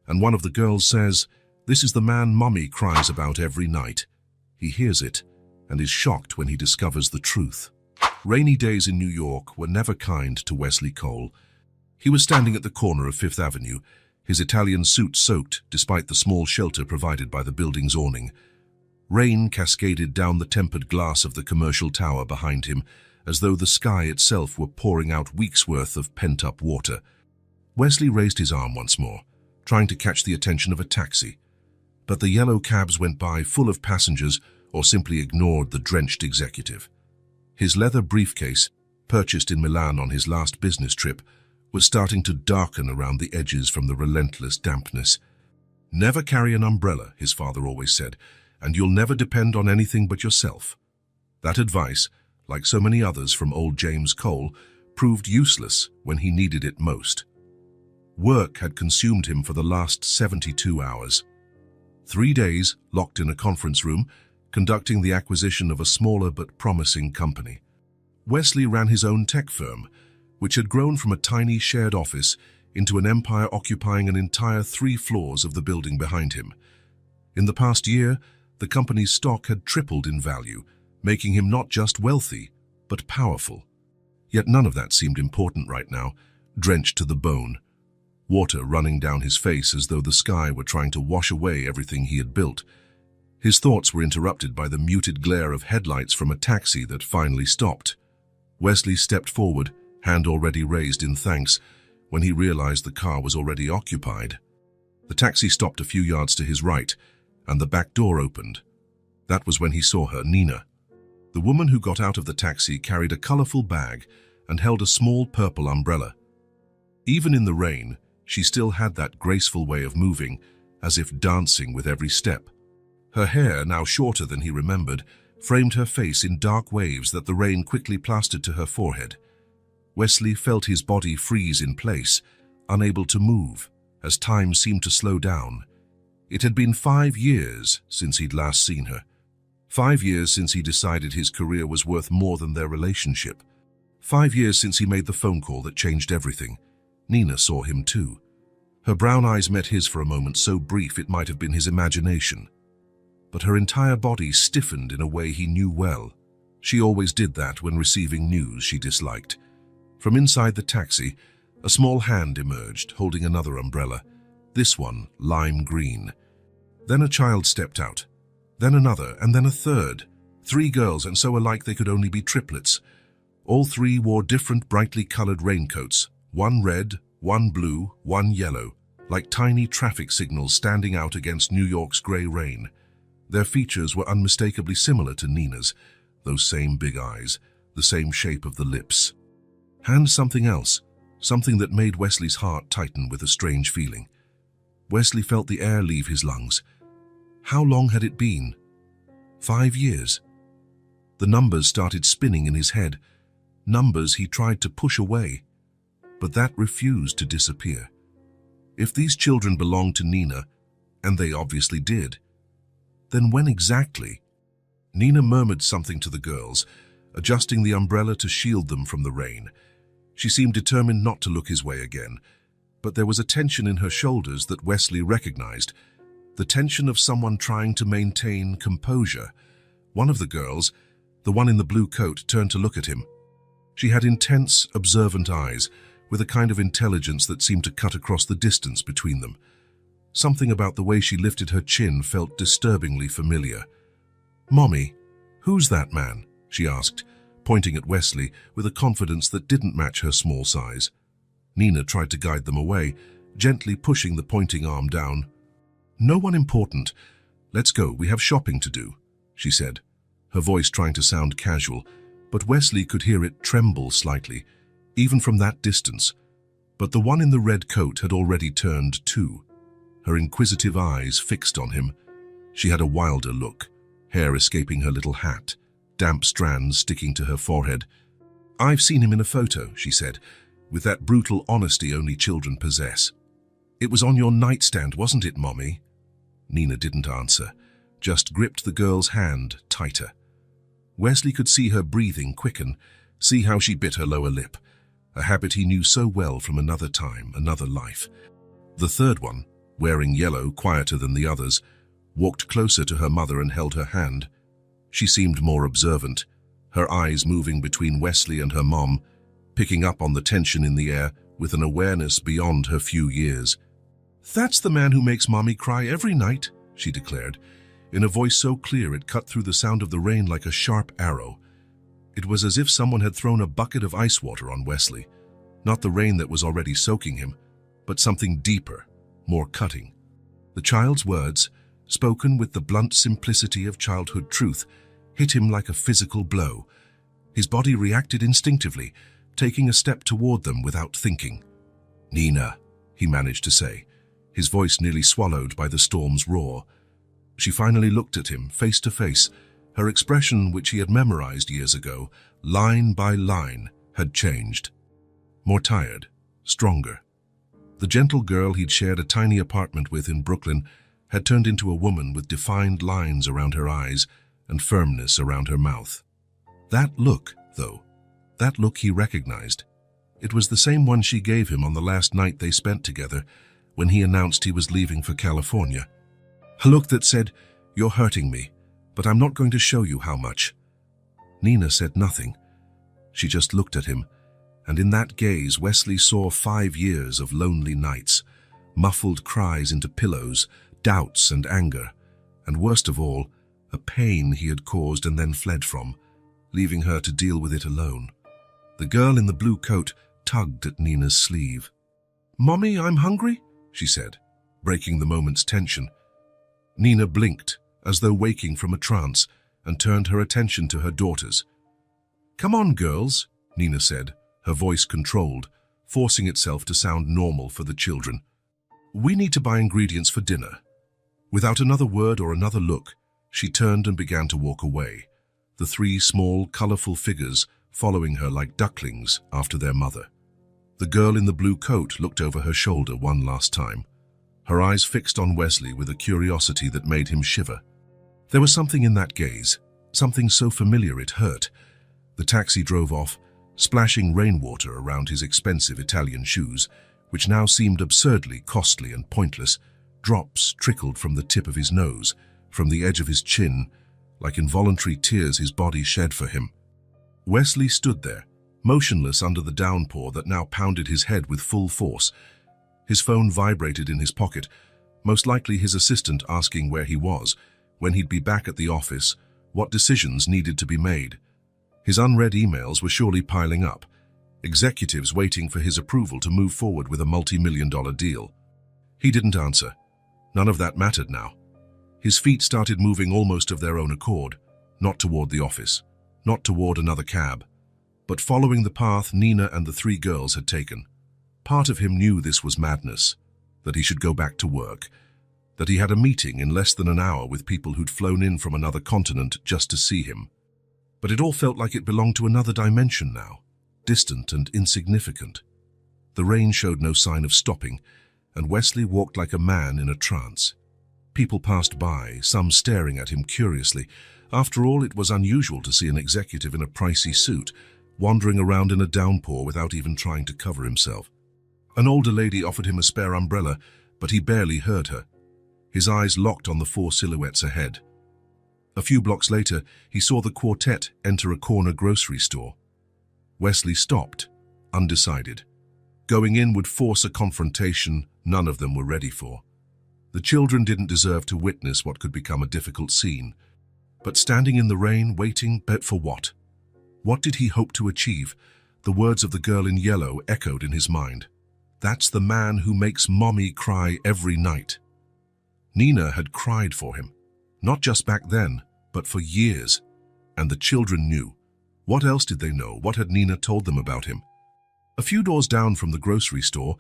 and one of the girls says, "This is the man Mummy cries about every night." He hears it and is shocked when he discovers the truth. Rainy days in New York were never kind to Wesley Cole. He was standing at the corner of Fifth Avenue, his Italian suit soaked despite the small shelter provided by the building's awning. Rain cascaded down the tempered glass of the commercial tower behind him, as though the sky itself were pouring out weeks' worth of pent-up water. Wesley raised his arm once more, trying to catch the attention of a taxi. But the yellow cabs went by full of passengers or simply ignored the drenched executive. His leather briefcase, purchased in Milan on his last business trip, was starting to darken around the edges from the relentless dampness. "Never carry an umbrella," his father always said, "and you'll never depend on anything but yourself." That advice, like so many others from old James Cole, proved useless when he needed it most. Work had consumed him for the last 72 hours. 3 days locked in a conference room, conducting the acquisition of a smaller but promising company. Wesley ran his own tech firm, which had grown from a tiny shared office into an empire occupying an entire 3 floors of the building behind him. In the past year, the company's stock had tripled in value, making him not just wealthy, but powerful. Yet none of that seemed important right now, drenched to the bone. Water running down his face as though the sky were trying to wash away everything he had built. His thoughts were interrupted by the muted glare of headlights from a taxi that finally stopped. Wesley stepped forward, hand already raised in thanks, when he realized the car was already occupied. The taxi stopped a few yards to his right, and the back door opened. That was when he saw her, Nina. The woman who got out of the taxi carried a colorful bag and held a small purple umbrella. Even in the rain, she still had that graceful way of moving, as if dancing with every step. Her hair, now shorter than he remembered, framed her face in dark waves that the rain quickly plastered to her forehead. Wesley felt his body freeze in place, unable to move, as time seemed to slow down. It had been 5 years since he'd last seen her. 5 years since he decided his career was worth more than their relationship. 5 years since he made the phone call that changed everything. Nina saw him too. Her brown eyes met his for a moment so brief it might have been his imagination. But her entire body stiffened in a way he knew well. She always did that when receiving news she disliked. From inside the taxi, a small hand emerged, holding another umbrella, this one lime green. Then a child stepped out, then another, and then a third. 3 girls, and so alike they could only be triplets. All 3 wore different brightly colored raincoats, one red, one blue, one yellow, like tiny traffic signals standing out against New York's gray rain. Their features were unmistakably similar to Nina's, those same big eyes, the same shape of the lips. And something else, something that made Wesley's heart tighten with a strange feeling. Wesley felt the air leave his lungs. How long had it been? 5 years. The numbers started spinning in his head, numbers he tried to push away, but that refused to disappear. If these children belonged to Nina, and they obviously did, then when exactly? Nina murmured something to the girls, adjusting the umbrella to shield them from the rain. She seemed determined not to look his way again, but there was a tension in her shoulders that Wesley recognized, the tension of someone trying to maintain composure. One of the girls, the one in the blue coat, turned to look at him. She had intense, observant eyes, with a kind of intelligence that seemed to cut across the distance between them. Something about the way she lifted her chin felt disturbingly familiar. "Mommy, who's that man?" she asked, pointing at Wesley with a confidence that didn't match her small size. Nina tried to guide them away, gently pushing the pointing arm down. "No one important. Let's go, we have shopping to do," she said, her voice trying to sound casual, but Wesley could hear it tremble slightly, even from that distance. But the one in the red coat had already turned too, her inquisitive eyes fixed on him. She had a wilder look, hair escaping her little hat, damp strands sticking to her forehead. "I've seen him in a photo," she said, with that brutal honesty only children possess. "It was on your nightstand, wasn't it, Mommy?" Nina didn't answer, just gripped the girl's hand tighter. Wesley could see her breathing quicken, see how she bit her lower lip, a habit he knew so well from another time, another life. The third one, wearing yellow, quieter than the others, walked closer to her mother and held her hand. She seemed more observant, her eyes moving between Wesley and her mom, picking up on the tension in the air with an awareness beyond her few years. "That's the man who makes Mommy cry every night," she declared, in a voice so clear it cut through the sound of the rain like a sharp arrow. It was as if someone had thrown a bucket of ice water on Wesley, not the rain that was already soaking him, but something deeper, more cutting. The child's words, spoken with the blunt simplicity of childhood truth, hit him like a physical blow. His body reacted instinctively, taking a step toward them without thinking. "Nina," he managed to say, his voice nearly swallowed by the storm's roar. She finally looked at him, face to face. Her expression, which he had memorized years ago, line by line, had changed. More tired, stronger. The gentle girl he'd shared a tiny apartment with in Brooklyn had turned into a woman with defined lines around her eyes and firmness around her mouth. That look, though, that look he recognized. It was the same one she gave him on the last night they spent together when he announced he was leaving for California. A look that said, "You're hurting me, but I'm not going to show you how much." Nina said nothing. She just looked at him, and in that gaze Wesley saw 5 years of lonely nights, muffled cries into pillows, doubts and anger, and worst of all, a pain he had caused and then fled from, leaving her to deal with it alone. The girl in the blue coat tugged at Nina's sleeve. "Mommy, I'm hungry," she said, breaking the moment's tension. Nina blinked, as though waking from a trance, and turned her attention to her daughters. "Come on, girls," Nina said, her voice controlled, forcing itself to sound normal for the children. "We need to buy ingredients for dinner." Without another word or another look, she turned and began to walk away, the 3 small, colorful figures following her like ducklings after their mother. The girl in the blue coat looked over her shoulder one last time, her eyes fixed on Wesley with a curiosity that made him shiver. There was something in that gaze, something so familiar it hurt. The taxi drove off, splashing rainwater around his expensive Italian shoes, which now seemed absurdly costly and pointless. Drops trickled from the tip of his nose, from the edge of his chin, like involuntary tears his body shed for him. Wesley stood there, motionless under the downpour that now pounded his head with full force. His phone vibrated in his pocket, most likely his assistant asking where he was, when he'd be back at the office, what decisions needed to be made. His unread emails were surely piling up, executives waiting for his approval to move forward with a multi-million-dollar deal. He didn't answer. None of that mattered now. His feet started moving almost of their own accord, not toward the office, not toward another cab, but following the path Nina and the 3 girls had taken. Part of him knew this was madness, that he should go back to work, that he had a meeting in less than an hour with people who'd flown in from another continent just to see him. But it all felt like it belonged to another dimension now, distant and insignificant. The rain showed no sign of stopping, and Wesley walked like a man in a trance. People passed by, some staring at him curiously. After all, it was unusual to see an executive in a pricey suit, wandering around in a downpour without even trying to cover himself. An older lady offered him a spare umbrella, but he barely heard her. His eyes locked on the 4 silhouettes ahead. A few blocks later, he saw the quartet enter a corner grocery store. Wesley stopped, undecided. Going in would force a confrontation none of them were ready for. The children didn't deserve to witness what could become a difficult scene. But standing in the rain, waiting, but for what? What did he hope to achieve? The words of the girl in yellow echoed in his mind. "That's the man who makes Mommy cry every night." Nina had cried for him, not just back then, but for years. And the children knew. What else did they know? What had Nina told them about him? A few doors down from the grocery store,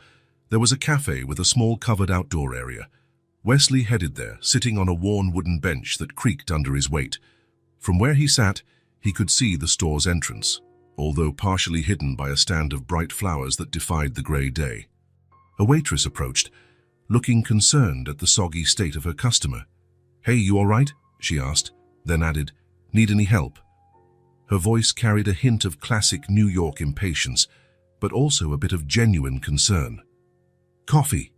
there was a cafe with a small covered outdoor area. Wesley headed there, sitting on a worn wooden bench that creaked under his weight. From where he sat, he could see the store's entrance, although partially hidden by a stand of bright flowers that defied the grey day. A waitress approached, looking concerned at the soggy state of her customer. "Hey, you all right?" she asked, then added, "Need any help?" Her voice carried a hint of classic New York impatience, but also a bit of genuine concern. "Coffee.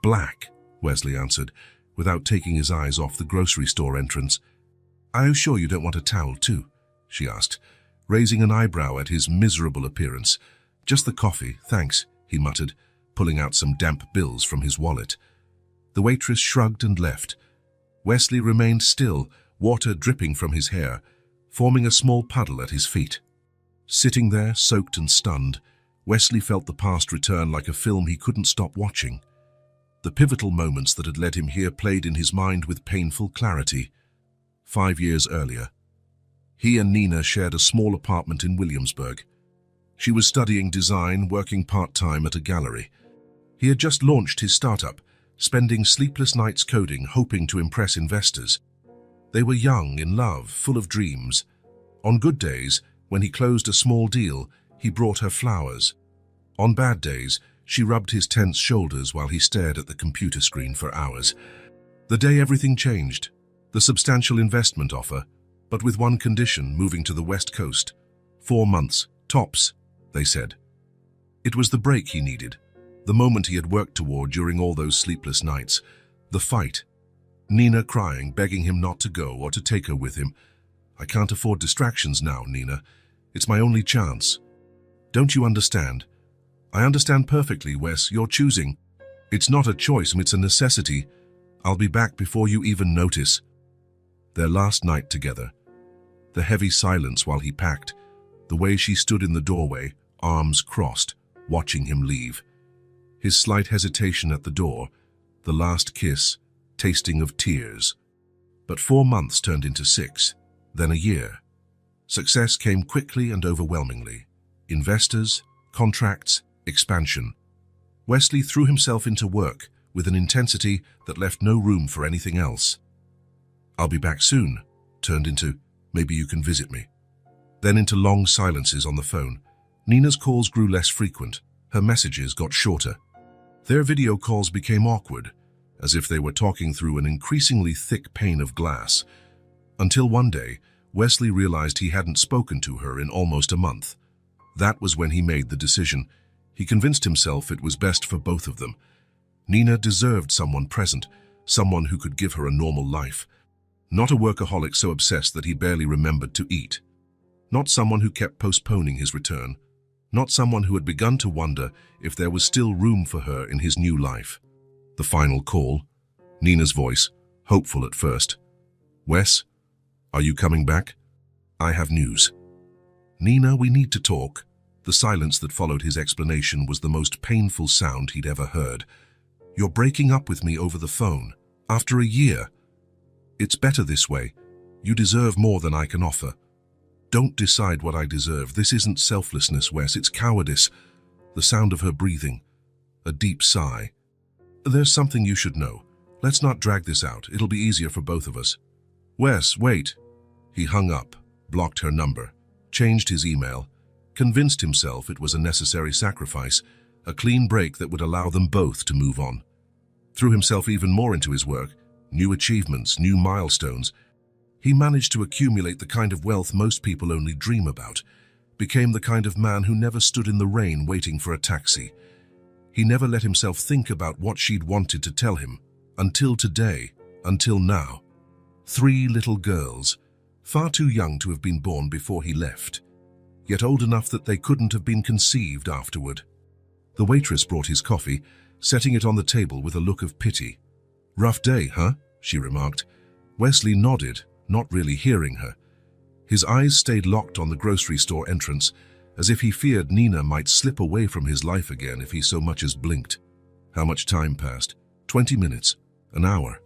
Black. Wesley answered, without taking his eyes off the grocery store entrance. "Are you sure you don't want a towel too?" she asked, raising an eyebrow at his miserable appearance. "Just the coffee, thanks," he muttered, pulling out some damp bills from his wallet. The waitress shrugged and left. Wesley remained still, water dripping from his hair, forming a small puddle at his feet. Sitting there, soaked and stunned, Wesley felt the past return like a film he couldn't stop watching. The pivotal moments that had led him here played in his mind with painful clarity. 5 years earlier, he and Nina shared a small apartment in Williamsburg. She was studying design, working part-time at a gallery. He had just launched his startup, spending sleepless nights coding, hoping to impress investors. They were young, in love, full of dreams. On good days, when he closed a small deal, he brought her flowers. On bad days, she rubbed his tense shoulders while he stared at the computer screen for hours. The day everything changed, the substantial investment offer, but with one condition: moving to the West Coast. 4 months, tops, they said. It was the break he needed, the moment he had worked toward during all those sleepless nights. The fight. Nina crying, begging him not to go or to take her with him. "I can't afford distractions now, Nina. It's my only chance." "Don't you understand?" "I understand perfectly, Wes. You're choosing. It's not a choice, it's a necessity. I'll be back before you even notice." Their last night together. The heavy silence while he packed. The way she stood in the doorway, arms crossed, watching him leave. His slight hesitation at the door. The last kiss, tasting of tears. But 4 months turned into 6, then a year. Success came quickly and overwhelmingly. Investors, contracts, expansion. Wesley threw himself into work with an intensity that left no room for anything else. "I'll be back soon," turned into, "Maybe you can visit me." Then into long silences on the phone. Nina's calls grew less frequent. Her messages got shorter. Their video calls became awkward, as if they were talking through an increasingly thick pane of glass. Until one day, Wesley realized he hadn't spoken to her in almost a month. That was when he made the decision. He convinced himself it was best for both of them. Nina deserved someone present, someone who could give her a normal life. Not a workaholic so obsessed that he barely remembered to eat. Not someone who kept postponing his return. Not someone who had begun to wonder if there was still room for her in his new life. The final call. Nina's voice, hopeful at first. "Wes, are you coming back? I have news." "Nina, we need to talk." The silence that followed his explanation was the most painful sound he'd ever heard. "You're breaking up with me over the phone. After a year. It's better this way. You deserve more than I can offer." "Don't decide what I deserve. This isn't selflessness, Wes. It's cowardice." The sound of her breathing. A deep sigh. "There's something you should know. Let's not drag this out. It'll be easier for both of us." "Wes, wait." He hung up, blocked her number, changed his email, convinced himself it was a necessary sacrifice, a clean break that would allow them both to move on. Threw himself even more into his work, new achievements, new milestones. He managed to accumulate the kind of wealth most people only dream about, became the kind of man who never stood in the rain waiting for a taxi. He never let himself think about what she'd wanted to tell him, until today, until now. 3 little girls, far too young to have been born before he left, yet old enough that they couldn't have been conceived afterward. The waitress brought his coffee, setting it on the table with a look of pity. "Rough day, huh?" she remarked. Wesley nodded, not really hearing her. His eyes stayed locked on the grocery store entrance, as if he feared Nina might slip away from his life again if he so much as blinked. How much time passed? 20 minutes? An hour?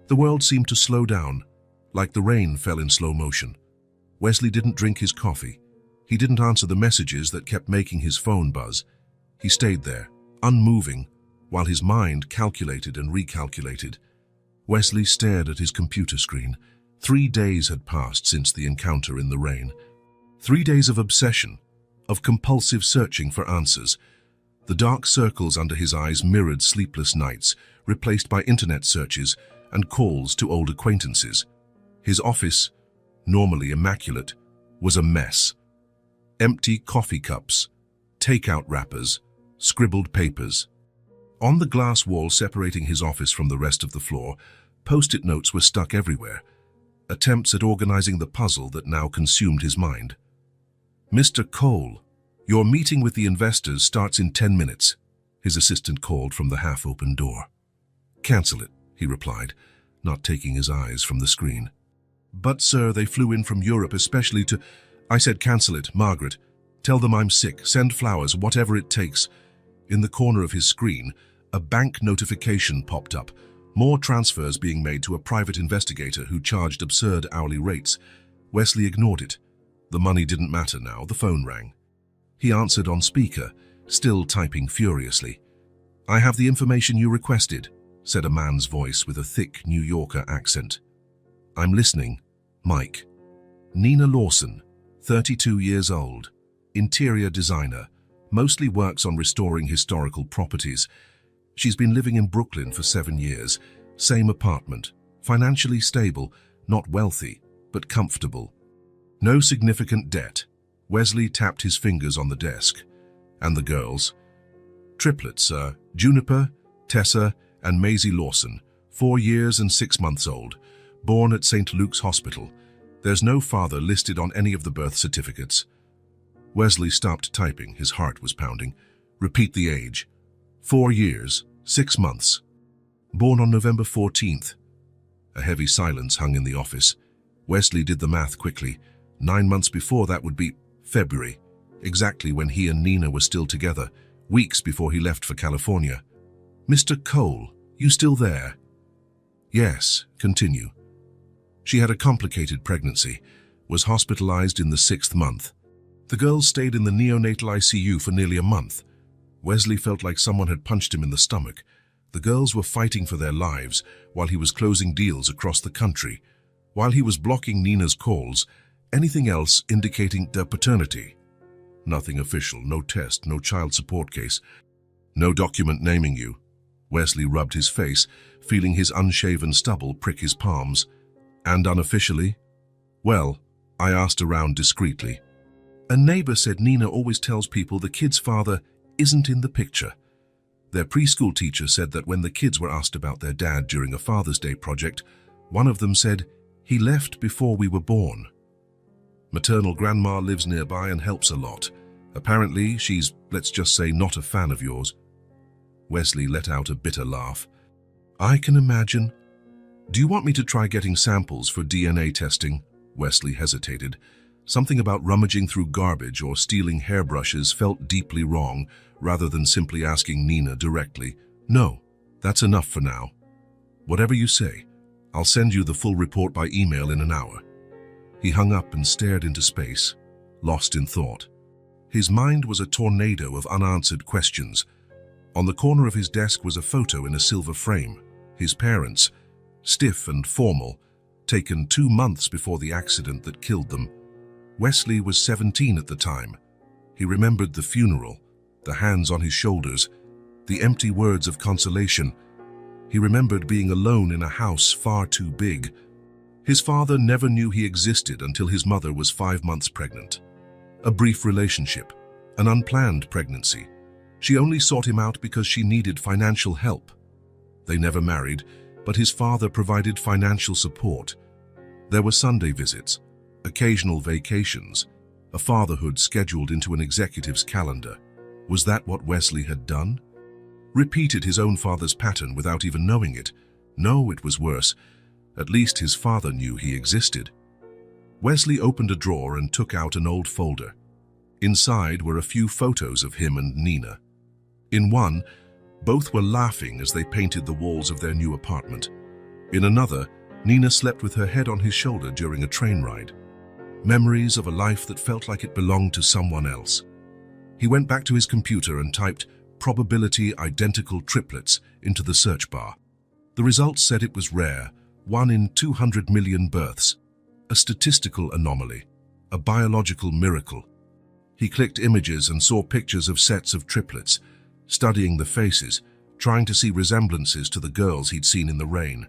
The world seemed to slow down, like the rain fell in slow motion. Wesley didn't drink his coffee. He didn't answer the messages that kept making his phone buzz. He stayed there, unmoving, while his mind calculated and recalculated. Wesley stared at his computer screen. 3 days had passed since the encounter in the rain. 3 days of obsession, of compulsive searching for answers. The dark circles under his eyes mirrored sleepless nights, replaced by internet searches and calls to old acquaintances. His office, normally immaculate, was a mess. Empty coffee cups, takeout wrappers, scribbled papers. On the glass wall separating his office from the rest of the floor, post-it notes were stuck everywhere, attempts at organizing the puzzle that now consumed his mind. "Mr. Cole, your meeting with the investors starts in 10 minutes, his assistant called from the half-open door. "Cancel it," he replied, not taking his eyes from the screen. "But, sir, they flew in from Europe especially to—" "I said cancel it, Margaret. Tell them I'm sick, send flowers, whatever it takes." In the corner of his screen, a bank notification popped up, more transfers being made to a private investigator who charged absurd hourly rates. Wesley ignored it. The money didn't matter now, the phone rang. He answered on speaker, still typing furiously. "I have the information you requested," said a man's voice with a thick New Yorker accent. "I'm listening, Mike." Nina Lawson, 32 years old, interior designer, mostly works on restoring historical properties. She's been living in Brooklyn for 7 years, same apartment, financially stable, not wealthy, but comfortable. No significant debt. Wesley tapped his fingers on the desk. "And the girls?" "Triplets, Juniper, Tessa, and Maisie Lawson, 4 years and 6 months old, born at St. Luke's Hospital. There's no father listed on any of the birth certificates." Wesley stopped typing, his heart was pounding. "Repeat the age." 4 years, 6 months. Born on November 14th. A heavy silence hung in the office. Wesley did the math quickly. 9 months before that would be February, exactly when he and Nina were still together, weeks before he left for California. "Mr. Cole, you still there?" "Yes, continue." She had a complicated pregnancy, was hospitalized in the 6th month. The girls stayed in the neonatal ICU for nearly a month. Wesley felt like someone had punched him in the stomach. The girls were fighting for their lives while he was closing deals across the country, while he was blocking Nina's calls, anything else indicating their paternity. Nothing official, no test, no child support case, no document naming you. Wesley rubbed his face, feeling his unshaven stubble prick his palms. "And unofficially?" "Well, I asked around discreetly. A neighbor said Nina always tells people the kid's father isn't in the picture. Their preschool teacher said that when the kids were asked about their dad during a Father's Day project, one of them said, 'He left before we were born.' Maternal grandma lives nearby and helps a lot. Apparently, she's, let's just say, not a fan of yours." Wesley let out a bitter laugh. "I can imagine. Do you want me to try getting samples for DNA testing?" Wesley hesitated. Something about rummaging through garbage or stealing hairbrushes felt deeply wrong, rather than simply asking Nina directly. "No, that's enough for now. Whatever you say, I'll send you the full report by email in an hour." He hung up and stared into space, lost in thought. His mind was a tornado of unanswered questions. On the corner of his desk was a photo in a silver frame. His parents, stiff and formal, taken 2 months before the accident that killed them. Wesley was 17 at the time. He remembered the funeral, the hands on his shoulders, the empty words of consolation. He remembered being alone in a house far too big. His father never knew he existed until his mother was 5 months pregnant. A brief relationship, an unplanned pregnancy. She only sought him out because she needed financial help. They never married, but his father provided financial support. There were Sunday visits, occasional vacations, a fatherhood scheduled into an executive's calendar. Was that what Wesley had done? Repeated his own father's pattern without even knowing it? No, it was worse. At least his father knew he existed. Wesley opened a drawer and took out an old folder. Inside were a few photos of him and Nina. In one, both were laughing as they painted the walls of their new apartment. In another, Nina slept with her head on his shoulder during a train ride. Memories of a life that felt like it belonged to someone else. He went back to his computer and typed "probability identical triplets" into the search bar. The results said it was rare, 1 in 200 million births. A statistical anomaly, a biological miracle. He clicked images and saw pictures of sets of triplets, studying the faces, trying to see resemblances to the girls he'd seen in the rain.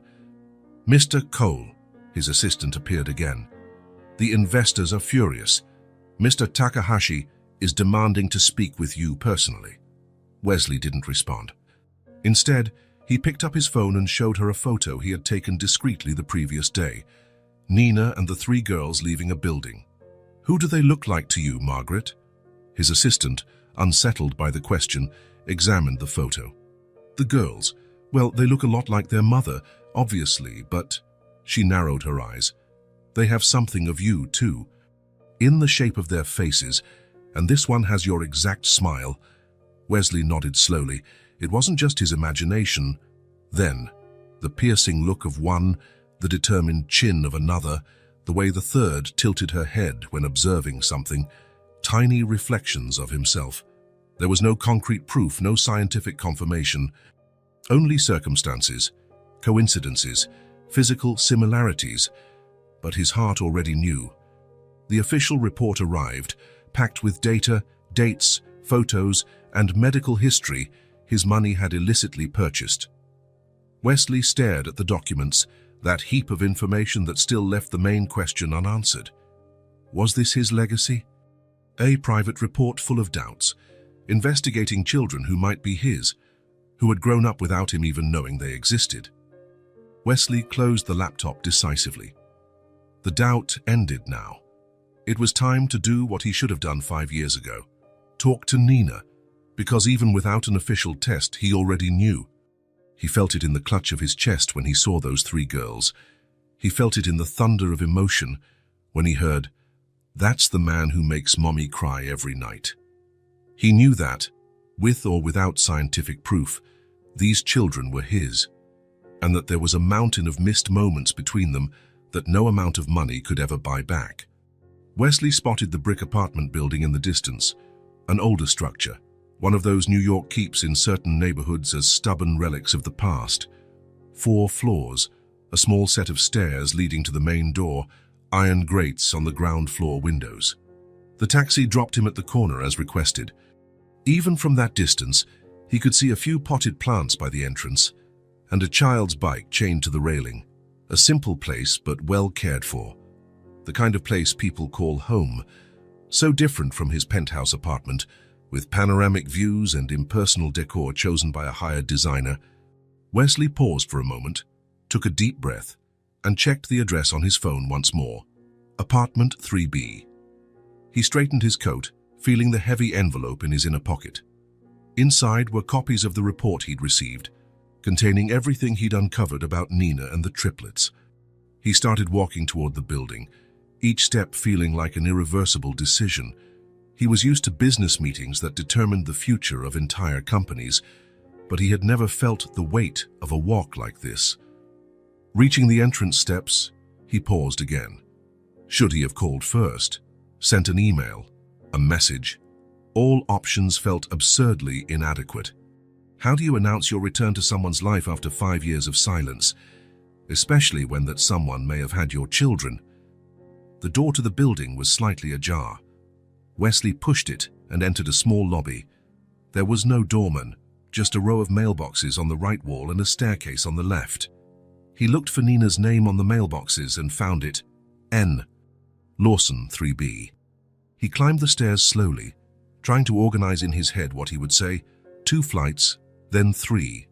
"Mr. Cole," his assistant appeared again. "The investors are furious. Mr. Takahashi is demanding to speak with you personally." Wesley didn't respond. Instead, he picked up his phone and showed her a photo he had taken discreetly the previous day. Nina and the three girls leaving a building. "Who do they look like to you, Margaret?" His assistant, unsettled by the question, examined the photo. "The girls. Well, they look a lot like their mother, obviously, but..." She narrowed her eyes. "They have something of you, too. In the shape of their faces, and this one has your exact smile." Wesley nodded slowly. It wasn't just his imagination. Then, the piercing look of one, the determined chin of another, the way the third tilted her head when observing something, tiny reflections of himself. There was no concrete proof, no scientific confirmation, only circumstances, coincidences, physical similarities. But his heart already knew. The official report arrived, packed with data, dates, photos, and medical history his money had illicitly purchased. Wesley stared at the documents, that heap of information that still left the main question unanswered. Was this his legacy? A private report full of doubts, investigating children who might be his, who had grown up without him even knowing they existed. Wesley closed the laptop decisively. The doubt ended now. It was time to do what he should have done 5 years ago. Talk to Nina, because even without an official test, he already knew. He felt it in the clutch of his chest when he saw those three girls. He felt it in the thunder of emotion when he heard, "That's the man who makes mommy cry every night." He knew that, with or without scientific proof, these children were his, and that there was a mountain of missed moments between them that no amount of money could ever buy back. Wesley spotted the brick apartment building in the distance, an older structure, one of those New York keeps in certain neighborhoods as stubborn relics of the past. 4 floors, a small set of stairs leading to the main door, iron grates on the ground floor windows. The taxi dropped him at the corner as requested. Even from that distance, he could see a few potted plants by the entrance and a child's bike chained to the railing. A simple place, but well cared for. The kind of place people call home. So different from his penthouse apartment, with panoramic views and impersonal decor chosen by a hired designer. Wesley paused for a moment, took a deep breath, and checked the address on his phone once more. Apartment 3B. He straightened his coat, feeling the heavy envelope in his inner pocket. Inside were copies of the report he'd received, containing everything he'd uncovered about Nina and the triplets. He started walking toward the building, each step feeling like an irreversible decision. He was used to business meetings that determined the future of entire companies, but he had never felt the weight of a walk like this. Reaching the entrance steps, he paused again. Should he have called first? Sent an email? A message? All options felt absurdly inadequate. How do you announce your return to someone's life after 5 years of silence, especially when that someone may have had your children? The door to the building was slightly ajar. Wesley pushed it and entered a small lobby. There was no doorman, just a row of mailboxes on the right wall and a staircase on the left. He looked for Nina's name on the mailboxes and found it. N. Lawson 3B. He climbed the stairs slowly, trying to organize in his head what he would say. 2 flights, then 3.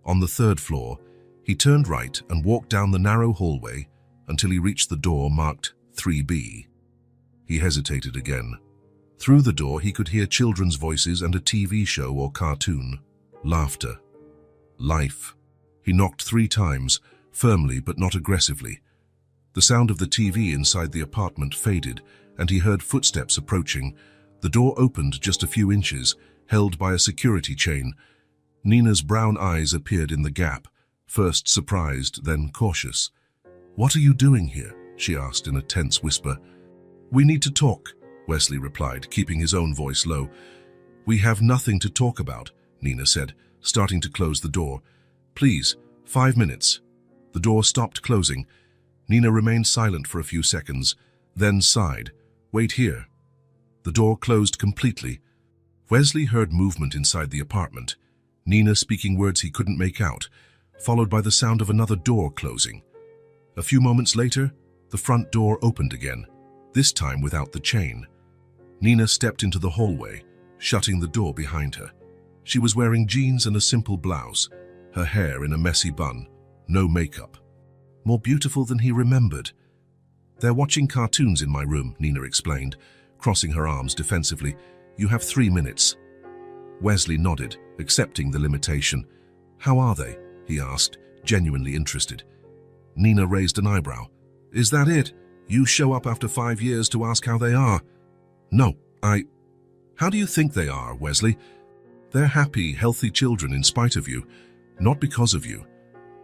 On the 3rd floor, he turned right and walked down the narrow hallway until he reached the door marked 3B. He hesitated again. Through the door, he could hear children's voices and a TV show or cartoon. Laughter. Life. He knocked 3 times, firmly but not aggressively. The sound of the TV inside the apartment faded, and he heard footsteps approaching. The door opened just a few inches, held by a security chain. Nina's brown eyes appeared in the gap, first surprised, then cautious. "What are you doing here?" she asked in a tense whisper. "We need to talk," Wesley replied, keeping his own voice low. "We have nothing to talk about," Nina said, starting to close the door. "Please, 5 minutes." The door stopped closing. Nina remained silent for a few seconds, then sighed. "Wait here." The door closed completely. Wesley heard movement inside the apartment, Nina speaking words he couldn't make out, followed by the sound of another door closing. A few moments later, the front door opened again, this time without the chain. Nina stepped into the hallway, shutting the door behind her. She was wearing jeans and a simple blouse, her hair in a messy bun, no makeup. More beautiful than he remembered. "They're watching cartoons in my room," Nina explained, crossing her arms defensively. "You have 3 minutes." Wesley nodded, accepting the limitation. "How are they?" he asked, genuinely interested. Nina raised an eyebrow. "Is that it? You show up after 5 years to ask how they are?" "No, How do you think they are, Wesley? They're happy, healthy children in spite of you, not because of you."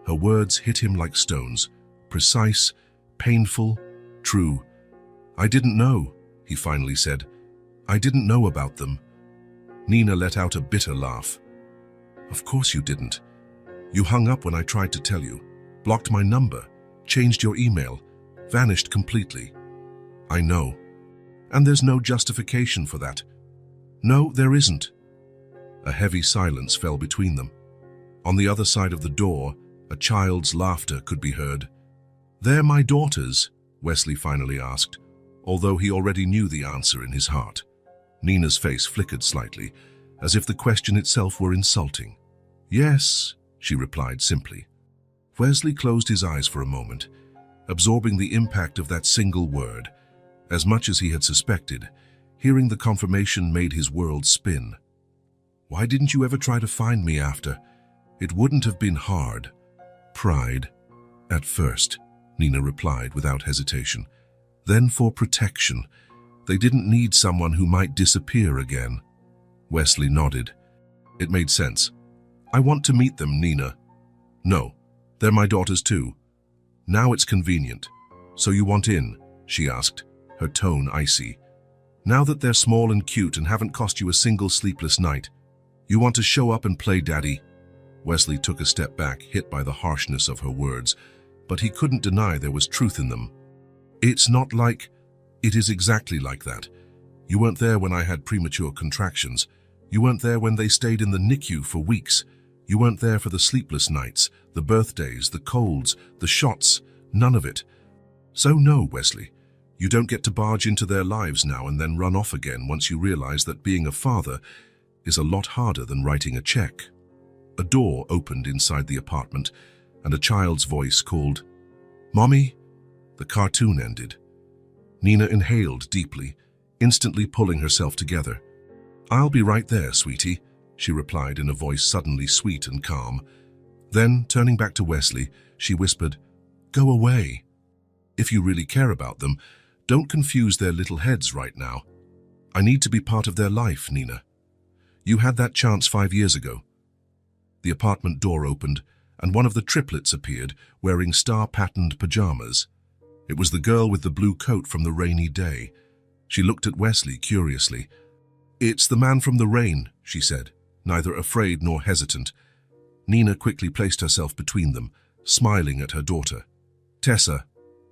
Her words hit him like stones, precise, painful, true. "I didn't know," he finally said. "I didn't know about them." Nina let out a bitter laugh. "Of course you didn't. You hung up when I tried to tell you, blocked my number, changed your email, vanished completely." "I know. And there's no justification for that." "No, there isn't." A heavy silence fell between them. On the other side of the door, a child's laughter could be heard. "They're my daughters?" Wesley finally asked, although he already knew the answer in his heart. Nina's face flickered slightly, as if the question itself were insulting. "Yes," she replied simply. Wesley closed his eyes for a moment, absorbing the impact of that single word. As much as he had suspected, hearing the confirmation made his world spin. "Why didn't you ever try to find me after? It wouldn't have been hard." "Pride. At first," Nina replied without hesitation. "Then for protection. They didn't need someone who might disappear again." Wesley nodded. It made sense. "I want to meet them, Nina." "No, they're my daughters too." "Now it's convenient. So you want in?" she asked, her tone icy. "Now that they're small and cute and haven't cost you a single sleepless night, you want to show up and play daddy?" Wesley took a step back, hit by the harshness of her words, but he couldn't deny there was truth in them. "It's not like..." "It is exactly like that. You weren't there when I had premature contractions. You weren't there when they stayed in the NICU for weeks. You weren't there for the sleepless nights, the birthdays, the colds, the shots, none of it. So no, Wesley, you don't get to barge into their lives now and then run off again once you realize that being a father is a lot harder than writing a check." A door opened inside the apartment, and a child's voice called, "Mommy?" The cartoon ended. Nina inhaled deeply, instantly pulling herself together. "I'll be right there, sweetie," she replied in a voice suddenly sweet and calm. Then, turning back to Wesley, she whispered, "Go away. If you really care about them, don't confuse their little heads right now. I need to be part of their life, Nina. You had that chance 5 years ago." The apartment door opened, and one of the triplets appeared, wearing star-patterned pajamas. It was the girl with the blue coat from the rainy day. She looked at Wesley curiously. "It's the man from the rain," she said, neither afraid nor hesitant. Nina quickly placed herself between them, smiling at her daughter. "Tessa,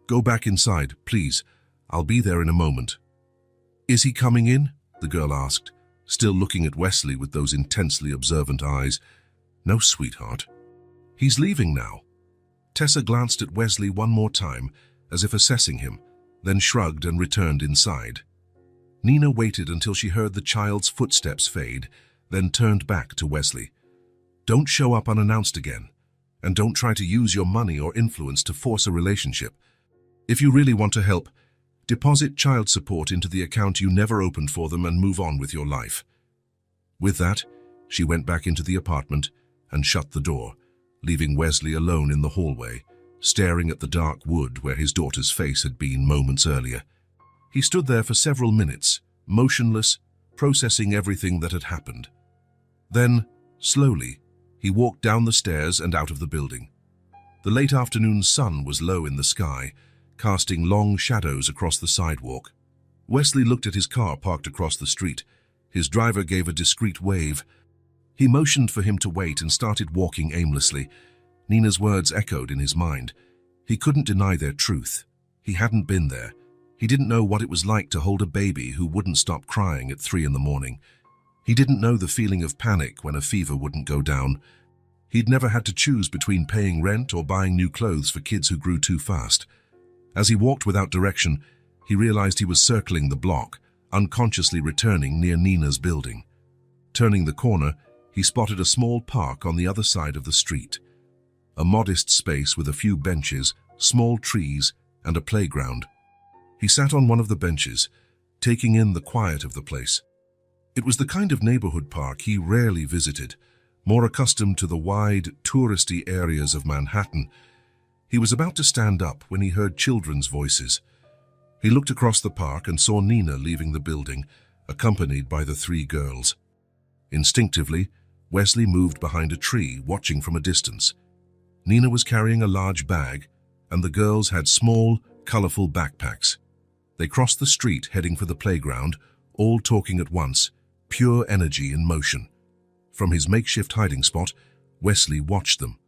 go back inside, please. I'll be there in a moment." "Is he coming in?" the girl asked, still looking at Wesley with those intensely observant eyes. "No, sweetheart. He's leaving now." Tessa glanced at Wesley one more time, as if assessing him, then shrugged and returned inside. Nina waited until she heard the child's footsteps fade, then turned back to Wesley. "Don't show up unannounced again, and don't try to use your money or influence to force a relationship. If you really want to help, deposit child support into the account you never opened for them and move on with your life." With that, she went back into the apartment and shut the door, leaving Wesley alone in the hallway, staring at the dark wood where his daughter's face had been moments earlier. He stood there for several minutes, motionless, processing everything that had happened. Then, slowly, he walked down the stairs and out of the building. The late afternoon sun was low in the sky, casting long shadows across the sidewalk. Wesley looked at his car parked across the street. His driver gave a discreet wave. He motioned for him to wait and started walking aimlessly. Nina's words echoed in his mind. He couldn't deny their truth. He hadn't been there. He didn't know what it was like to hold a baby who wouldn't stop crying at 3 in the morning. He didn't know the feeling of panic when a fever wouldn't go down. He'd never had to choose between paying rent or buying new clothes for kids who grew too fast. As he walked without direction, he realized he was circling the block, unconsciously returning near Nina's building. Turning the corner, he spotted a small park on the other side of the street. A modest space with a few benches, small trees, and a playground. He sat on one of the benches, taking in the quiet of the place. It was the kind of neighborhood park he rarely visited, more accustomed to the wide, touristy areas of Manhattan. He was about to stand up when he heard children's voices. He looked across the park and saw Nina leaving the building, accompanied by the three girls. Instinctively, Wesley moved behind a tree, watching from a distance. Nina was carrying a large bag, and the girls had small, colorful backpacks. They crossed the street, heading for the playground, all talking at once, pure energy in motion. From his makeshift hiding spot, Wesley watched them.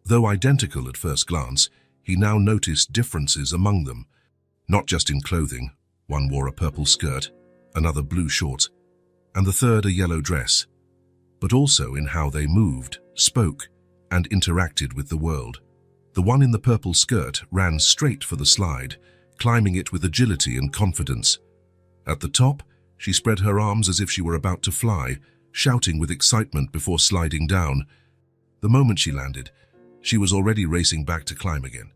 Though identical at first glance, he now noticed differences among them. Not just in clothing, one wore a purple skirt, another blue shorts, and the third a yellow dress, but also in how they moved, spoke, and interacted with the world. The one in the purple skirt ran straight for the slide, climbing it with agility and confidence. At the top, she spread her arms as if she were about to fly, shouting with excitement before sliding down. The moment she landed, she was already racing back to climb again.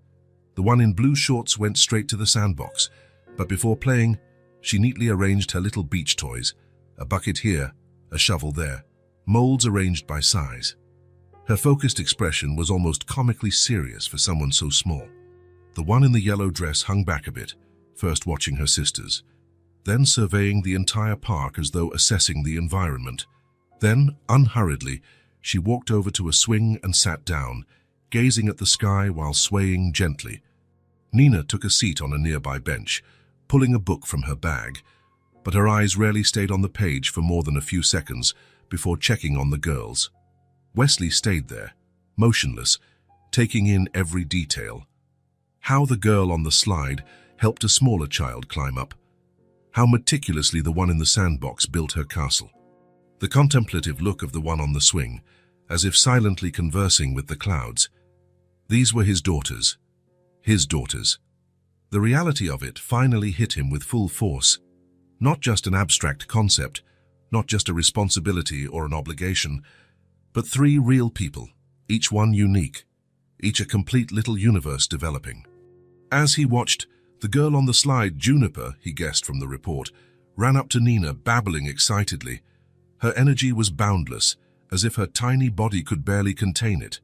The one in blue shorts went straight to the sandbox, but before playing, she neatly arranged her little beach toys, a bucket here, a shovel there, molds arranged by size. Her focused expression was almost comically serious for someone so small. The one in the yellow dress hung back a bit, first watching her sisters, then surveying the entire park as though assessing the environment. Then, unhurriedly, she walked over to a swing and sat down, gazing at the sky while swaying gently. Nina took a seat on a nearby bench, pulling a book from her bag, but her eyes rarely stayed on the page for more than a few seconds before checking on the girls. Wesley stayed there, motionless, taking in every detail. How the girl on the slide helped a smaller child climb up. How meticulously the one in the sandbox built her castle. The contemplative look of the one on the swing, as if silently conversing with the clouds. These were his daughters. His daughters. The reality of it finally hit him with full force. Not just an abstract concept, not just a responsibility or an obligation, but three real people, each one unique, each a complete little universe developing. As he watched, the girl on the slide, Juniper, he guessed from the report, ran up to Nina, babbling excitedly. Her energy was boundless, as if her tiny body could barely contain it.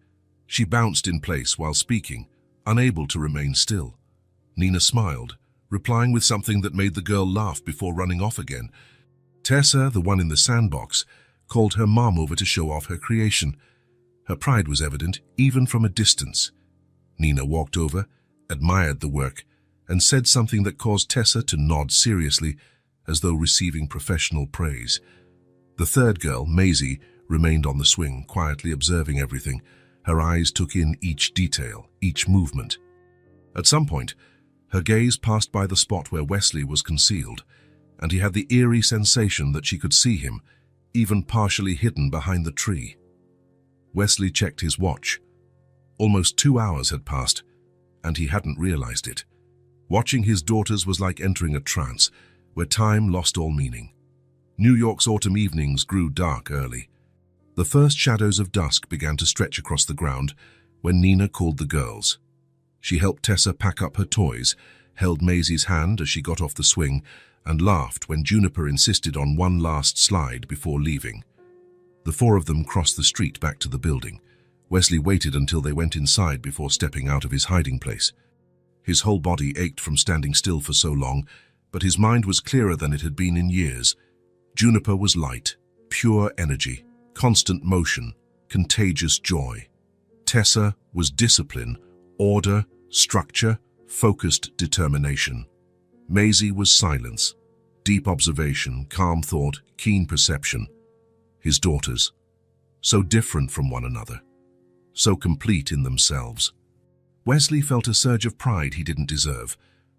She bounced in place while speaking, unable to remain still. Nina smiled, replying with something that made the girl laugh before running off again. Tessa, the one in the sandbox, called her mom over to show off her creation. Her pride was evident, even from a distance. Nina walked over, admired the work, and said something that caused Tessa to nod seriously, as though receiving professional praise. The third girl, Maisie, remained on the swing, quietly observing everything. Her eyes took in each detail, each movement. At some point, her gaze passed by the spot where Wesley was concealed, and he had the eerie sensation that she could see him, even partially hidden behind the tree. Wesley checked his watch. Almost 2 hours had passed, and he hadn't realized it. Watching his daughters was like entering a trance, where time lost all meaning. New York's autumn evenings grew dark early. The first shadows of dusk began to stretch across the ground when Nina called the girls. She helped Tessa pack up her toys, held Maisie's hand as she got off the swing, and laughed when Juniper insisted on one last slide before leaving. The four of them crossed the street back to the building. Wesley waited until they went inside before stepping out of his hiding place. His whole body ached from standing still for so long, but his mind was clearer than it had been in years. Juniper was light, pure energy, constant motion, contagious joy. Tessa was discipline, order, structure, focused determination. Maisie was silence, deep observation, calm thought, keen perception. His daughters, so different from one another, so complete in themselves. Wesley felt a surge of pride he didn't deserve,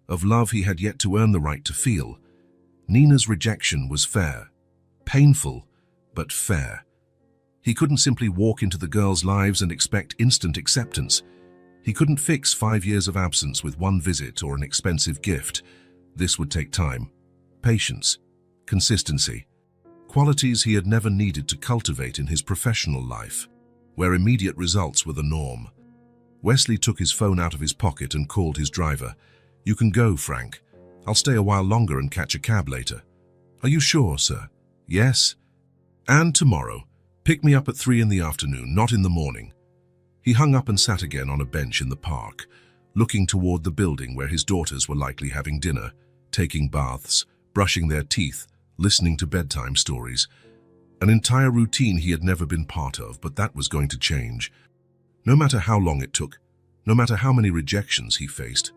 of love he had yet to earn the right to feel. Nina's rejection was fair, painful, but fair. He couldn't simply walk into the girls' lives and expect instant acceptance. He couldn't fix 5 years of absence with one visit or an expensive gift. This would take time, patience, consistency. qualities he had never needed to cultivate in his professional life, where immediate results were the norm. Wesley took his phone out of his pocket and called his driver. "You can go, Frank. I'll stay a while longer and catch a cab later." "Are you sure, sir?" "Yes. And tomorrow. Pick me up at 3 in the afternoon, not in the morning." He hung up and sat again on a bench in the park, looking toward the building where his daughters were likely having dinner, taking baths, brushing their teeth, listening to bedtime stories. An entire routine he had never been part of, but that was going to change. No matter how long it took, no matter how many rejections he faced.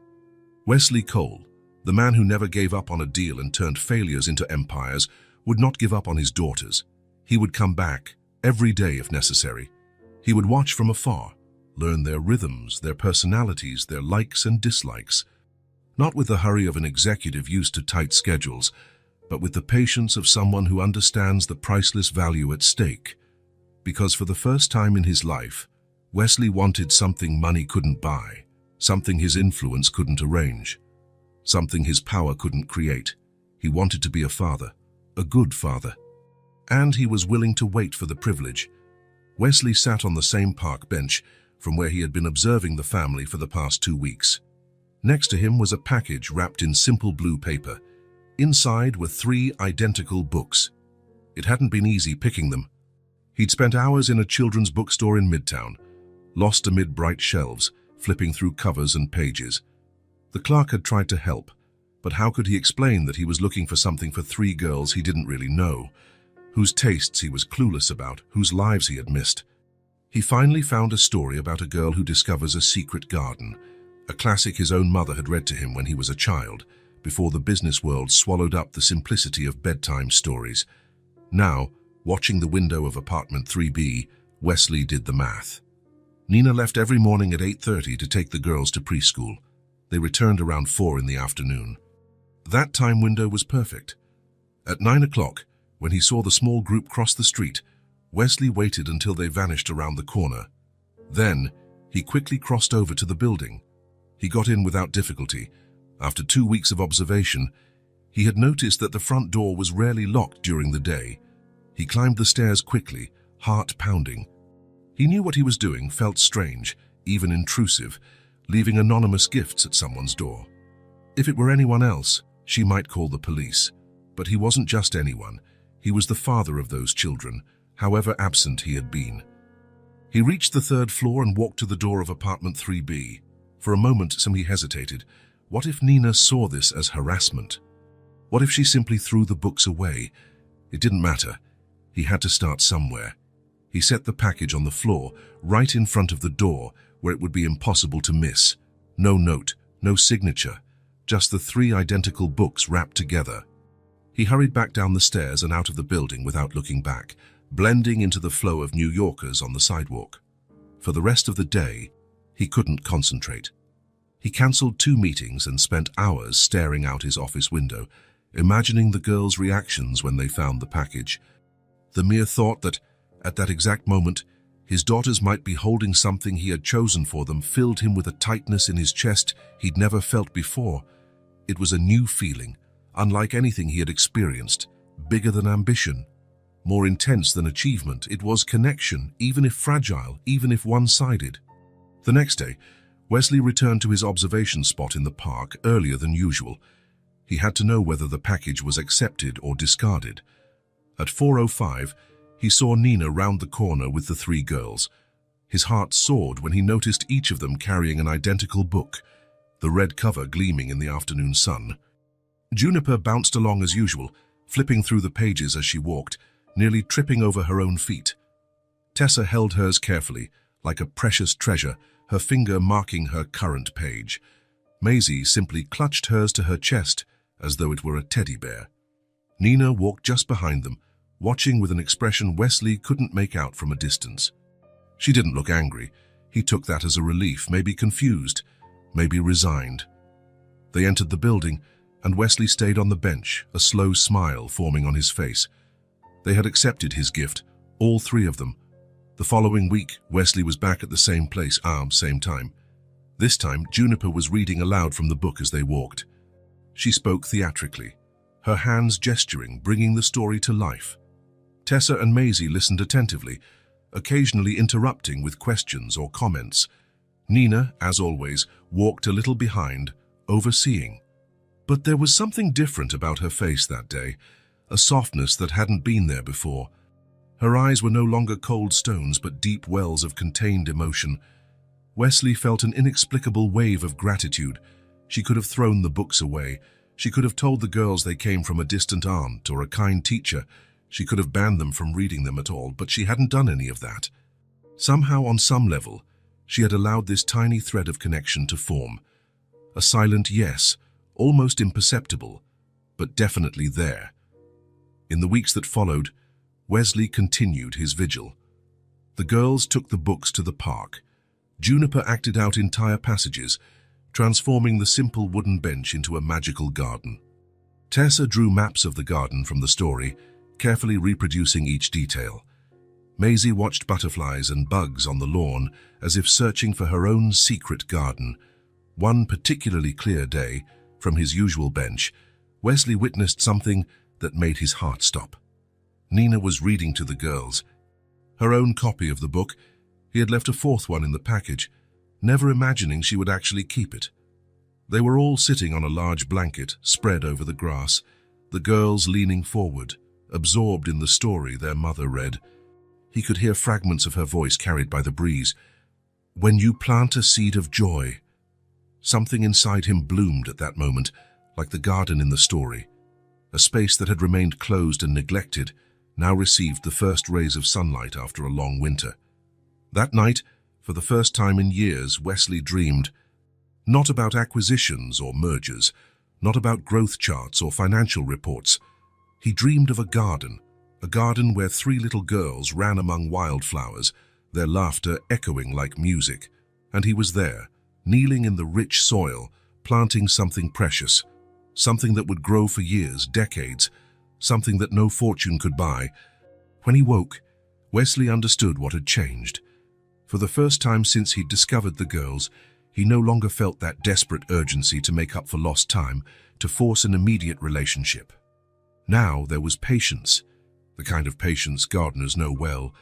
Wesley Cole, the man who never gave up on a deal and turned failures into empires, would not give up on his daughters. He would come back, every day if necessary. He would watch from afar, learn their rhythms, their personalities, their likes and dislikes. Not with the hurry of an executive used to tight schedules, but with the patience of someone who understands the priceless value at stake. Because for the first time in his life, Wesley wanted something money couldn't buy, something his influence couldn't arrange, something his power couldn't create. He wanted to be a father, a good father. And he was willing to wait for the privilege. Wesley sat on the same park bench from where he had been observing the family for the past 2 weeks. Next to him was a package wrapped in simple blue paper. Inside were 3 identical books. It hadn't been easy picking them. He'd spent hours in a children's bookstore in Midtown, lost amid bright shelves, flipping through covers and pages. The clerk had tried to help, but how could he explain that he was looking for something for 3 girls he didn't really know, whose tastes he was clueless about, whose lives he had missed? He finally found a story about a girl who discovers a secret garden, a classic his own mother had read to him when he was a child, before the business world swallowed up the simplicity of bedtime stories. Now, watching the window of apartment 3B, Wesley did the math. Nina left every morning at 8:30 to take the girls to preschool. They returned around 4 in the afternoon. That time window was perfect. At 9 o'clock, when he saw the small group cross the street, Wesley waited until they vanished around the corner. Then, he quickly crossed over to the building. He got in without difficulty. After 2 weeks of observation, he had noticed that the front door was rarely locked during the day. He climbed the stairs quickly, heart pounding. He knew what he was doing felt strange, even intrusive, leaving anonymous gifts at someone's door. If it were anyone else, she might call the police. But he wasn't just anyone. He was the father of those children, however absent he had been. He reached the 3rd floor and walked to the door of apartment 3B. For a moment, he hesitated. What if Nina saw this as harassment? What if she simply threw the books away? It didn't matter. He had to start somewhere. He set the package on the floor, right in front of the door, where it would be impossible to miss. No note, no signature, just the 3 identical books wrapped together. He hurried back down the stairs and out of the building without looking back, blending into the flow of New Yorkers on the sidewalk. For the rest of the day, he couldn't concentrate. He cancelled 2 meetings and spent hours staring out his office window, imagining the girls' reactions when they found the package. The mere thought that, at that exact moment, his daughters might be holding something he had chosen for them filled him with a tightness in his chest he'd never felt before. It was a new feeling, unlike anything he had experienced, bigger than ambition, more intense than achievement. It was connection, even if fragile, even if one-sided. The next day, Wesley returned to his observation spot in the park earlier than usual. He had to know whether the package was accepted or discarded. At 4:05, he saw Nina round the corner with the 3 girls. His heart soared when he noticed each of them carrying an identical book, the red cover gleaming in the afternoon sun. Juniper bounced along as usual, flipping through the pages as she walked, nearly tripping over her own feet. Tessa held hers carefully, like a precious treasure, her finger marking her current page. Maisie simply clutched hers to her chest, as though it were a teddy bear. Nina walked just behind them, watching with an expression Wesley couldn't make out from a distance. She didn't look angry. He took that as a relief, maybe confused, maybe resigned. They entered the building, and Wesley stayed on the bench, a slow smile forming on his face. They had accepted his gift, all 3 of them. The following week, Wesley was back at the same place, same time. This time, Juniper was reading aloud from the book as they walked. She spoke theatrically, her hands gesturing, bringing the story to life. Tessa and Maisie listened attentively, occasionally interrupting with questions or comments. Nina, as always, walked a little behind, overseeing. But there was something different about her face that day, a softness that hadn't been there before. Her eyes were no longer cold stones but deep wells of contained emotion. Wesley felt an inexplicable wave of gratitude. She could have thrown the books away. She could have told the girls they came from a distant aunt or a kind teacher. She could have banned them from reading them at all, but she hadn't done any of that. Somehow, on some level, she had allowed this tiny thread of connection to form. A silent yes, almost imperceptible, but definitely there. In the weeks that followed, Wesley continued his vigil. The girls took the books to the park. Juniper acted out entire passages, transforming the simple wooden bench into a magical garden. Tessa drew maps of the garden from the story, carefully reproducing each detail. Maisie watched butterflies and bugs on the lawn as if searching for her own secret garden. One particularly clear day, from his usual bench, Wesley witnessed something that made his heart stop. Nina was reading to the girls. Her own copy of the book. He had left a fourth one in the package, never imagining she would actually keep it. They were all sitting on a large blanket spread over the grass, the girls leaning forward, absorbed in the story their mother read. He could hear fragments of her voice carried by the breeze. "When you plant a seed of joy." Something inside him bloomed at that moment, like the garden in the story. A space that had remained closed and neglected now received the first rays of sunlight after a long winter. That night, for the first time in years, Wesley dreamed. Not about acquisitions or mergers, not about growth charts or financial reports. He dreamed of a garden where 3 little girls ran among wildflowers, their laughter echoing like music. And he was there, kneeling in the rich soil, planting something precious, something that would grow for years, decades, something that no fortune could buy. When he woke, Wesley understood what had changed. For the first time since he'd discovered the girls, he no longer felt that desperate urgency to make up for lost time, to force an immediate relationship. Now there was patience, the kind of patience gardeners know well,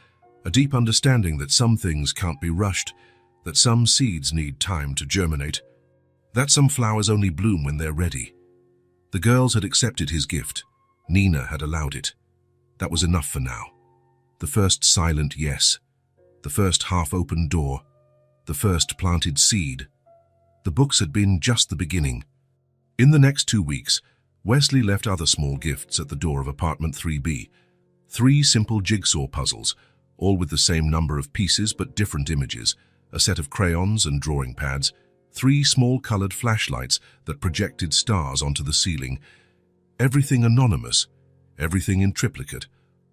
a deep understanding that some things can't be rushed, that some seeds need time to germinate, that some flowers only bloom when they're ready. The girls had accepted his gift. Nina had allowed it. That was enough for now. The first silent yes. The first half-open door, the first planted seed. The books had been just the beginning. In the next 2 weeks, Wesley left other small gifts at the door of apartment 3B. 3 simple jigsaw puzzles, all with the same number of pieces but different images, a set of crayons and drawing pads, 3 small colored flashlights that projected stars onto the ceiling. Everything anonymous, everything in triplicate,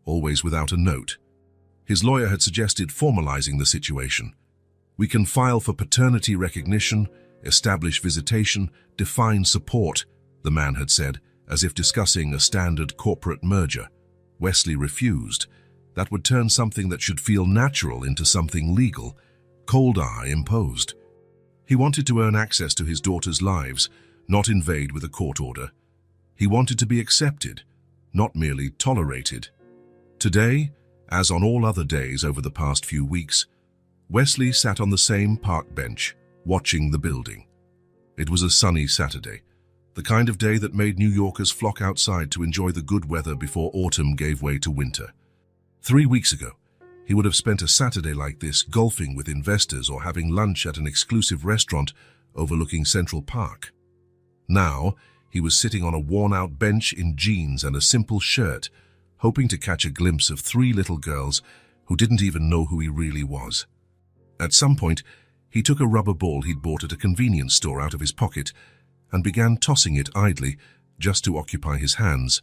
always without a note. His lawyer had suggested formalizing the situation. We can file for paternity recognition, establish visitation, define support, the man had said, as if discussing a standard corporate merger. Wesley refused. That would turn something that should feel natural into something legal, cold eye imposed. He wanted to earn access to his daughters' lives, not invade with a court order. He wanted to be accepted, not merely tolerated. Today, as on all other days over the past few weeks, Wesley sat on the same park bench, watching the building. It was a sunny Saturday, the kind of day that made New Yorkers flock outside to enjoy the good weather before autumn gave way to winter. 3 weeks ago, he would have spent a Saturday like this golfing with investors or having lunch at an exclusive restaurant overlooking Central Park. Now, he was sitting on a worn-out bench in jeans and a simple shirt, hoping to catch a glimpse of 3 little girls who didn't even know who he really was. At some point, he took a rubber ball he'd bought at a convenience store out of his pocket and began tossing it idly, just to occupy his hands.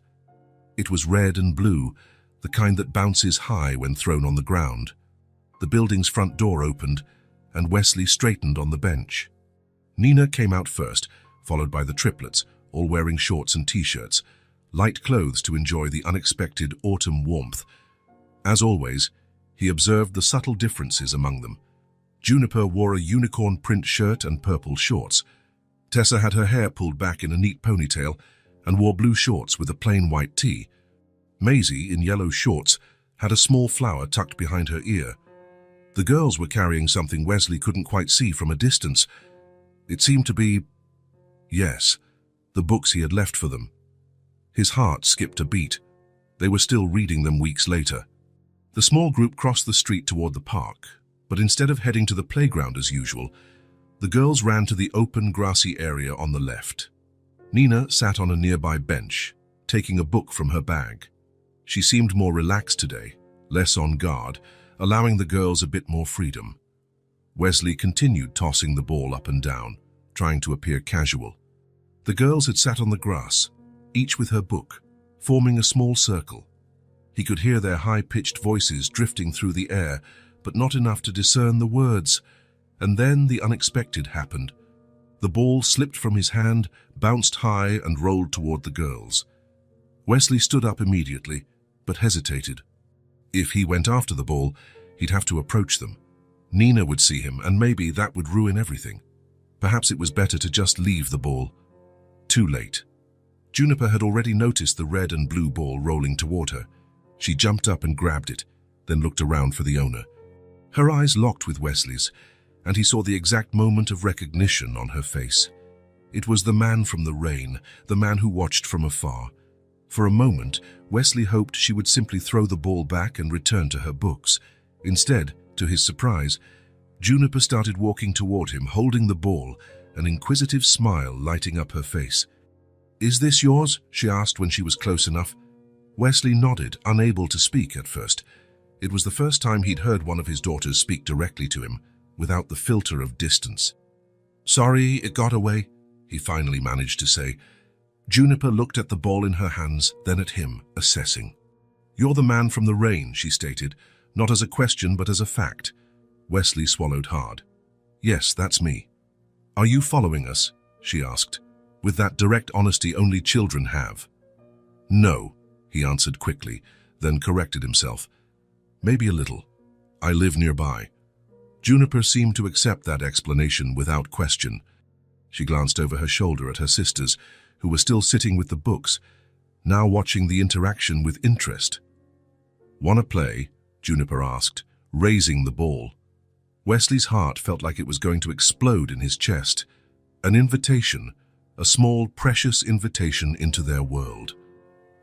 It was red and blue, the kind that bounces high when thrown on the ground. The building's front door opened, and Wesley straightened on the bench. Nina came out first, followed by the triplets, all wearing shorts and t-shirts, light clothes to enjoy the unexpected autumn warmth. As always, he observed the subtle differences among them. Juniper wore a unicorn print shirt and purple shorts. Tessa had her hair pulled back in a neat ponytail and wore blue shorts with a plain white tee. Maisie, in yellow shorts, had a small flower tucked behind her ear. The girls were carrying something Wesley couldn't quite see from a distance. It seemed to be, yes, the books he had left for them. His heart skipped a beat. They were still reading them weeks later. The small group crossed the street toward the park, but instead of heading to the playground as usual, the girls ran to the open, grassy area on the left. Nina sat on a nearby bench, taking a book from her bag. She seemed more relaxed today, less on guard, allowing the girls a bit more freedom. Wesley continued tossing the ball up and down, trying to appear casual. The girls had sat on the grass, each with her book, forming a small circle. He could hear their high-pitched voices drifting through the air, but not enough to discern the words. And then the unexpected happened. The ball slipped from his hand, bounced high, and rolled toward the girls. Wesley stood up immediately, but hesitated. If he went after the ball, he'd have to approach them. Nina would see him, and maybe that would ruin everything. Perhaps it was better to just leave the ball. Too late. Juniper had already noticed the red and blue ball rolling toward her. She jumped up and grabbed it, then looked around for the owner. Her eyes locked with Wesley's, and he saw the exact moment of recognition on her face. It was the man from the rain, the man who watched from afar. For a moment, Wesley hoped she would simply throw the ball back and return to her books. Instead, to his surprise, Juniper started walking toward him, holding the ball, an inquisitive smile lighting up her face. "Is this yours?" she asked when she was close enough. Wesley nodded, unable to speak at first. It was the first time he'd heard one of his daughters speak directly to him, without the filter of distance. "Sorry, it got away," he finally managed to say. Juniper looked at the ball in her hands, then at him, assessing. "You're the man from the rain," she stated, not as a question but as a fact. Wesley swallowed hard. "Yes, that's me." "Are you following us?" she asked, with that direct honesty only children have. "No," he answered quickly, then corrected himself. "Maybe a little. I live nearby." Juniper seemed to accept that explanation without question. She glanced over her shoulder at her sisters, who were still sitting with the books, now watching the interaction with interest. "Wanna play?" Juniper asked, raising the ball. Wesley's heart felt like it was going to explode in his chest. An invitation, a small, precious invitation into their world.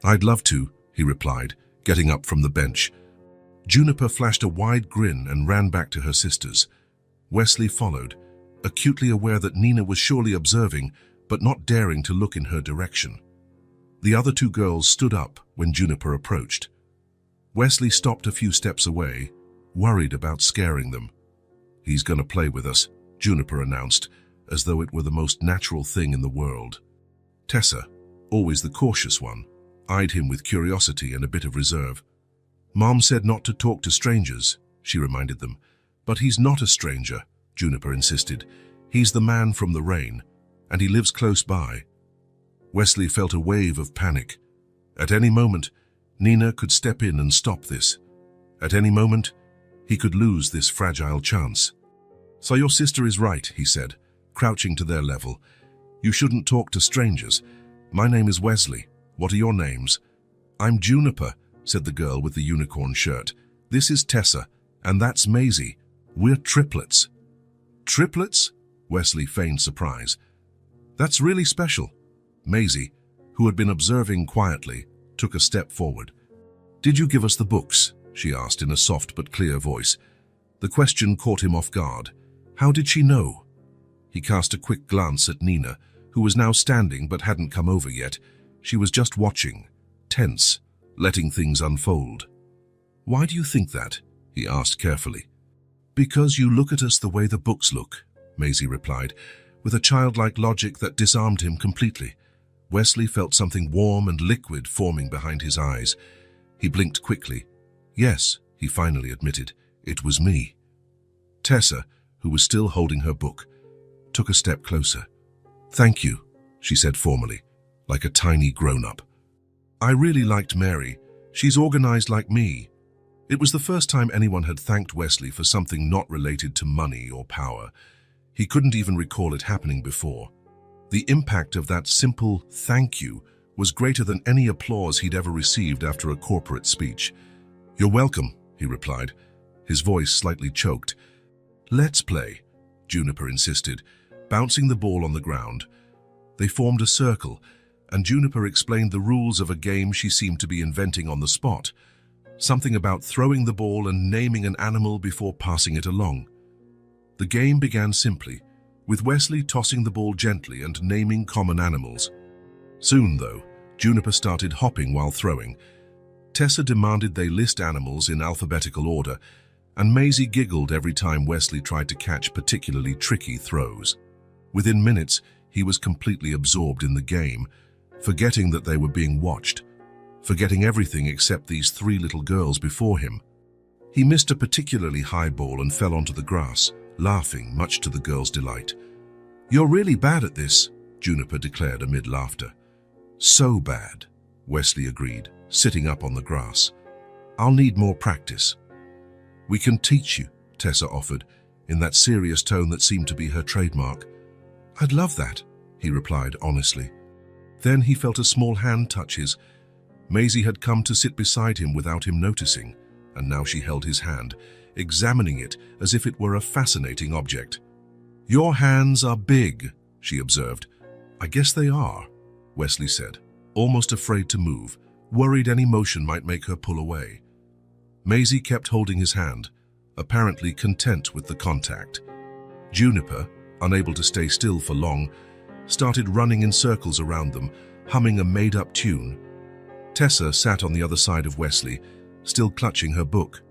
"I'd love to," he replied, getting up from the bench. Juniper flashed a wide grin and ran back to her sisters. Wesley followed, acutely aware that Nina was surely observing, but not daring to look in her direction. The other two girls stood up when Juniper approached. Wesley stopped a few steps away, worried about scaring them. "He's gonna play with us," Juniper announced, as though it were the most natural thing in the world. Tessa, always the cautious one, eyed him with curiosity and a bit of reserve. "Mom said not to talk to strangers," she reminded them. "But he's not a stranger," Juniper insisted. "He's the man from the rain, and he lives close by." Wesley felt a wave of panic. At any moment, Nina could step in and stop this. At any moment, he could lose this fragile chance. "So your sister is right," he said, crouching to their level. "You shouldn't talk to strangers. My name is Wesley. What are your names?" "I'm Juniper," said the girl with the unicorn shirt. "This is Tessa, and that's Maisie. We're triplets." "Triplets?" Wesley feigned surprise. "That's really special." Maisie, who had been observing quietly, took a step forward. "Did you give us the books?" she asked in a soft but clear voice. The question caught him off guard. How did she know? He cast a quick glance at Nina, who was now standing but hadn't come over yet. She was just watching, tense, letting things unfold. "Why do you think that?" he asked carefully. "Because you look at us the way the books look," Maisie replied, with a childlike logic that disarmed him completely. Wesley felt something warm and liquid forming behind his eyes. He blinked quickly. "Yes," he finally admitted, "it was me." Tessa, who was still holding her book, took a step closer. "Thank you," she said formally, like a tiny grown-up. "I really liked Mary. She's organized like me." It was the first time anyone had thanked Wesley for something not related to money or power. He couldn't even recall it happening before. The impact of that simple thank you was greater than any applause he'd ever received after a corporate speech. "You're welcome," he replied, his voice slightly choked. "Let's play," Juniper insisted, bouncing the ball on the ground. They formed a circle, and Juniper explained the rules of a game she seemed to be inventing on the spot. Something about throwing the ball and naming an animal before passing it along. The game began simply, with Wesley tossing the ball gently and naming common animals. Soon, though, Juniper started hopping while throwing. Tessa demanded they list animals in alphabetical order, and Maisie giggled every time Wesley tried to catch particularly tricky throws. Within minutes, he was completely absorbed in the game, forgetting that they were being watched, forgetting everything except these three little girls before him. He missed a particularly high ball and fell onto the grass, laughing, much to the girls' delight. "You're really bad at this," Juniper declared amid laughter. "So bad," Wesley agreed, sitting up on the grass. "I'll need more practice." "We can teach you," Tessa offered, in that serious tone that seemed to be her trademark. "I'd love that," he replied honestly. Then he felt a small hand touch his. Maisie had come to sit beside him without him noticing, and now she held his hand, examining it as if it were a fascinating object. "Your hands are big," she observed. "I guess they are," Wesley said, almost afraid to move, worried any motion might make her pull away. Maisie kept holding his hand, apparently content with the contact. Juniper, unable to stay still for long, started running in circles around them, humming a made-up tune. Tessa sat on the other side of Wesley, still clutching her book.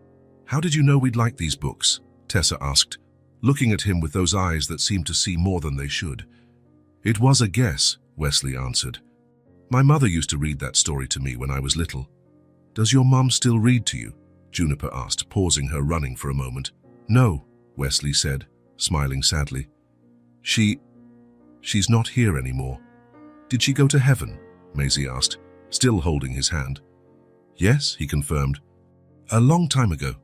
"How did you know we'd like these books?" Tessa asked, looking at him with those eyes that seemed to see more than they should. "It was a guess," Wesley answered. "My mother used to read that story to me when I was little." "Does your mum still read to you?" Juniper asked, pausing her running for a moment. "No," Wesley said, smiling sadly. She's not here anymore." "Did she go to heaven?" Maisie asked, still holding his hand. "Yes," he confirmed. "A long time ago."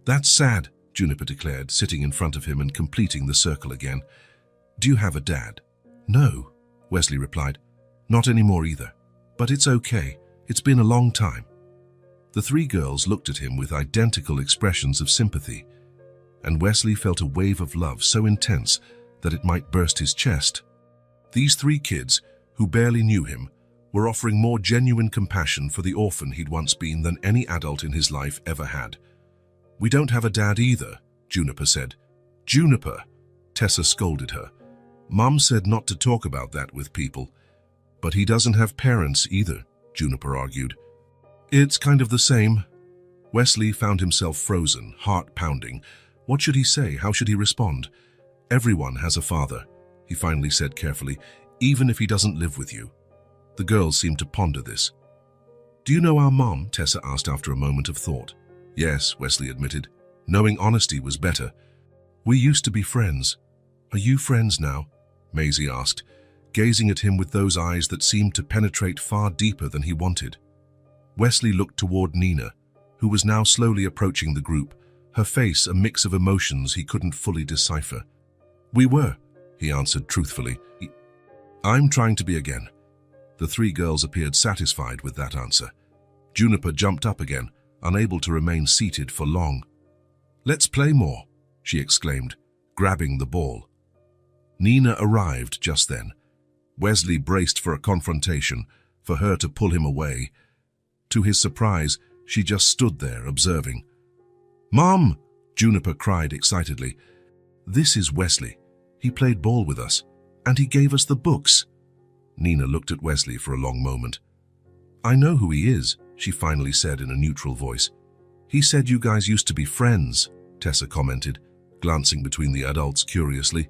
"That's sad," Juniper declared, sitting in front of him and completing the circle again. "Do you have a dad?" "No," Wesley replied. "Not anymore either. But it's okay. It's been a long time." The three girls looked at him with identical expressions of sympathy, and Wesley felt a wave of love so intense that it might burst his chest. These three kids, who barely knew him, were offering more genuine compassion for the orphan he'd once been than any adult in his life ever had. "We don't have a dad either," Juniper said. "Juniper," Tessa scolded her. "Mum said not to talk about that with people." "But he doesn't have parents either," Juniper argued. "It's kind of the same." Wesley found himself frozen, heart pounding. What should he say? How should he respond? "Everyone has a father," he finally said carefully, "even if he doesn't live with you." The girls seemed to ponder this. "Do you know our mom?" Tessa asked after a moment of thought. "Yes," Wesley admitted. Knowing honesty was better. "We used to be friends." "Are you friends now?" Maisie asked, gazing at him with those eyes that seemed to penetrate far deeper than he wanted. Wesley looked toward Nina, who was now slowly approaching the group, her face a mix of emotions he couldn't fully decipher. "We were," he answered truthfully. "I'm trying to be again." The three girls appeared satisfied with that answer. Juniper jumped up again, unable to remain seated for long. "Let's play more," she exclaimed, grabbing the ball. Nina arrived just then. Wesley braced for a confrontation, for her to pull him away. To his surprise, she just stood there, observing. "Mom!" Juniper cried excitedly. "This is Wesley. He played ball with us, and he gave us the books." Nina looked at Wesley for a long moment. "I know who he is," she finally said in a neutral voice. "He said you guys used to be friends," Tessa commented, glancing between the adults curiously.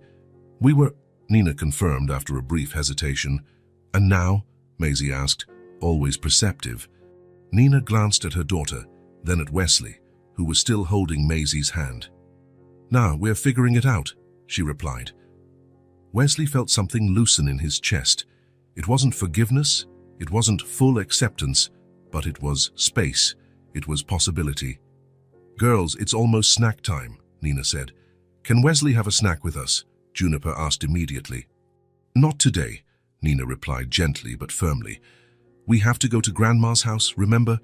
"We were," Nina confirmed after a brief hesitation. "And now?" Maisie asked, always perceptive. Nina glanced at her daughter, then at Wesley, who was still holding Maisie's hand. "Now we're figuring it out," she replied. Wesley felt something loosen in his chest. It wasn't forgiveness, it wasn't full acceptance, but it was space, it was possibility. "Girls, it's almost snack time," Nina said. "Can Wesley have a snack with us?" Juniper asked immediately. "Not today," Nina replied gently but firmly. "We have to go to Grandma's house, remember?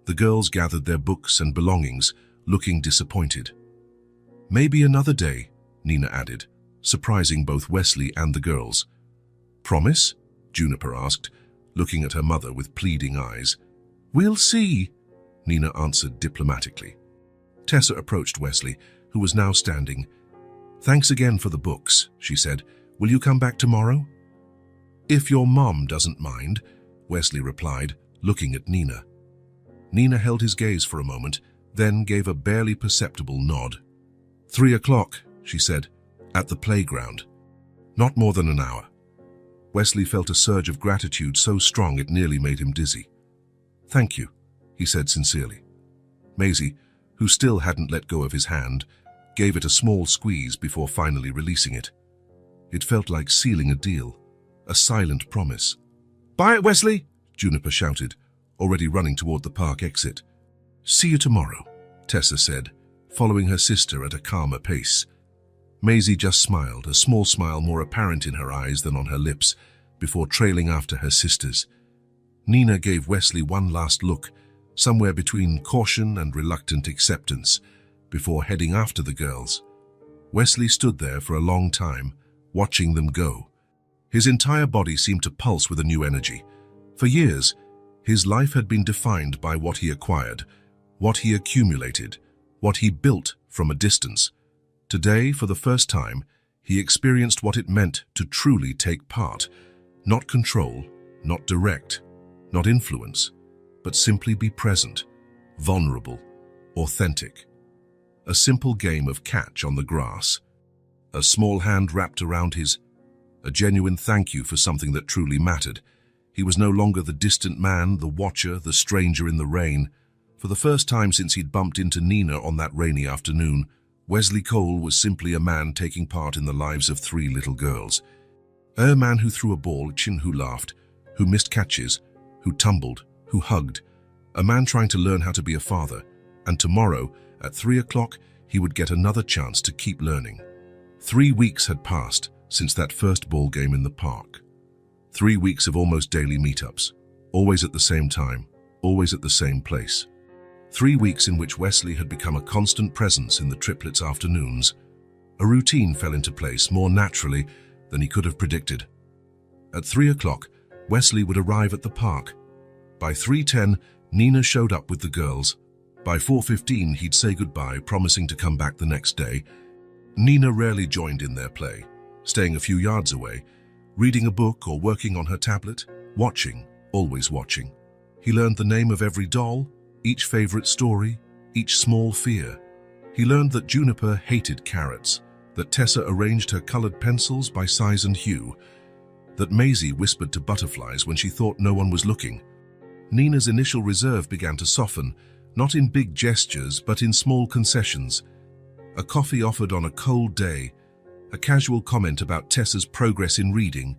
The girls gathered their books and belongings, looking disappointed. "Maybe another day," Nina added, surprising both Wesley and the girls. "Promise?" Juniper asked, looking at her mother with pleading eyes. "We'll see," Nina answered diplomatically. Tessa approached Wesley, who was now standing. "Thanks again for the books," she said. "Will you come back tomorrow?" "If your mom doesn't mind," Wesley replied, looking at Nina. Nina held his gaze for a moment, then gave a barely perceptible nod. 3 o'clock, she said, "at the playground. Not more than an hour." Wesley felt a surge of gratitude so strong it nearly made him dizzy. "Thank you," he said sincerely. Maisie, who still hadn't let go of his hand, gave it a small squeeze before finally releasing it. It felt like sealing a deal, a silent promise. "Bye it, Wesley," Juniper shouted, already running toward the park exit. "See you tomorrow," Tessa said, following her sister at a calmer pace. Maisie just smiled, a small smile more apparent in her eyes than on her lips, before trailing after her sisters. Nina gave Wesley one last look, somewhere between caution and reluctant acceptance, before heading after the girls. Wesley stood there for a long time, watching them go. His entire body seemed to pulse with a new energy. For years, his life had been defined by what he acquired, what he accumulated, what he built from a distance. Today, for the first time, he experienced what it meant to truly take part, not control, not direct, not influence, but simply be present, vulnerable, authentic. A simple game of catch on the grass, a small hand wrapped around his, a genuine thank you for something that truly mattered. He was no longer the distant man, the watcher, the stranger in the rain. For the first time since he'd bumped into Nina on that rainy afternoon, Wesley Cole was simply a man taking part in the lives of 3 little girls. A man who threw a ball, who laughed, who missed catches, who tumbled, who hugged. A man trying to learn how to be a father. And tomorrow, at 3 o'clock, he would get another chance to keep learning. 3 weeks had passed since that first ball game in the park. 3 weeks of almost daily meetups, always at the same time, always at the same place. 3 weeks in which Wesley had become a constant presence in the triplets' afternoons. A routine fell into place more naturally than he could have predicted. At 3 o'clock, Wesley would arrive at the park. By 3:10, Nina showed up with the girls. By 4:15, he'd say goodbye, promising to come back the next day. Nina rarely joined in their play, staying a few yards away, reading a book or working on her tablet, watching, always watching. He learned the name of every doll, each favorite story, each small fear. He learned that Juniper hated carrots, that Tessa arranged her colored pencils by size and hue, that Maisie whispered to butterflies when she thought no one was looking. Nina's initial reserve began to soften, not in big gestures, but in small concessions. A coffee offered on a cold day, a casual comment about Tessa's progress in reading,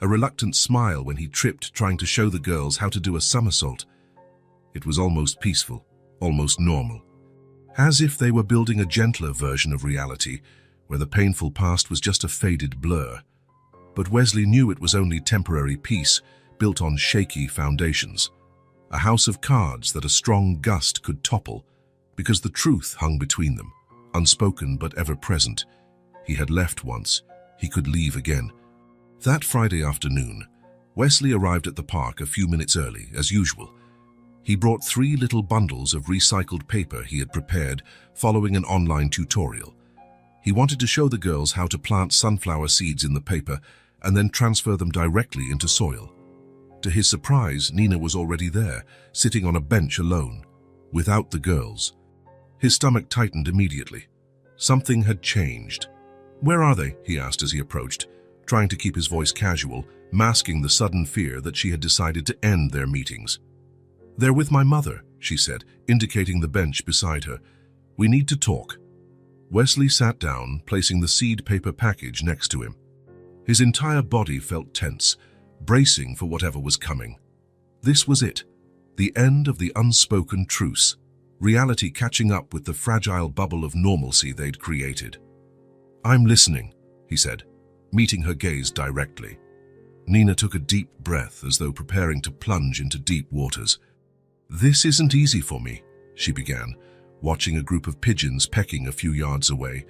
a reluctant smile when he tripped trying to show the girls how to do a somersault. It was almost peaceful, almost normal. As if they were building a gentler version of reality, where the painful past was just a faded blur. But Wesley knew it was only temporary peace, built on shaky foundations. A house of cards that a strong gust could topple, because the truth hung between them, unspoken but ever present. He had left once, he could leave again. That Friday afternoon, Wesley arrived at the park a few minutes early, as usual. He brought 3 little bundles of recycled paper he had prepared following an online tutorial. He wanted to show the girls how to plant sunflower seeds in the paper and then transfer them directly into soil. To his surprise, Nina was already there, sitting on a bench alone, without the girls. His stomach tightened immediately. Something had changed. "Where are they?" he asked as he approached, trying to keep his voice casual, masking the sudden fear that she had decided to end their meetings. "They're with my mother," she said, indicating the bench beside her. "We need to talk." Wesley sat down, placing the seed paper package next to him. His entire body felt tense, bracing for whatever was coming. This was it, the end of the unspoken truce, reality catching up with the fragile bubble of normalcy they'd created. "I'm listening," he said, meeting her gaze directly. Nina took a deep breath as though preparing to plunge into deep waters. "This isn't easy for me," she began, watching a group of pigeons pecking a few yards away.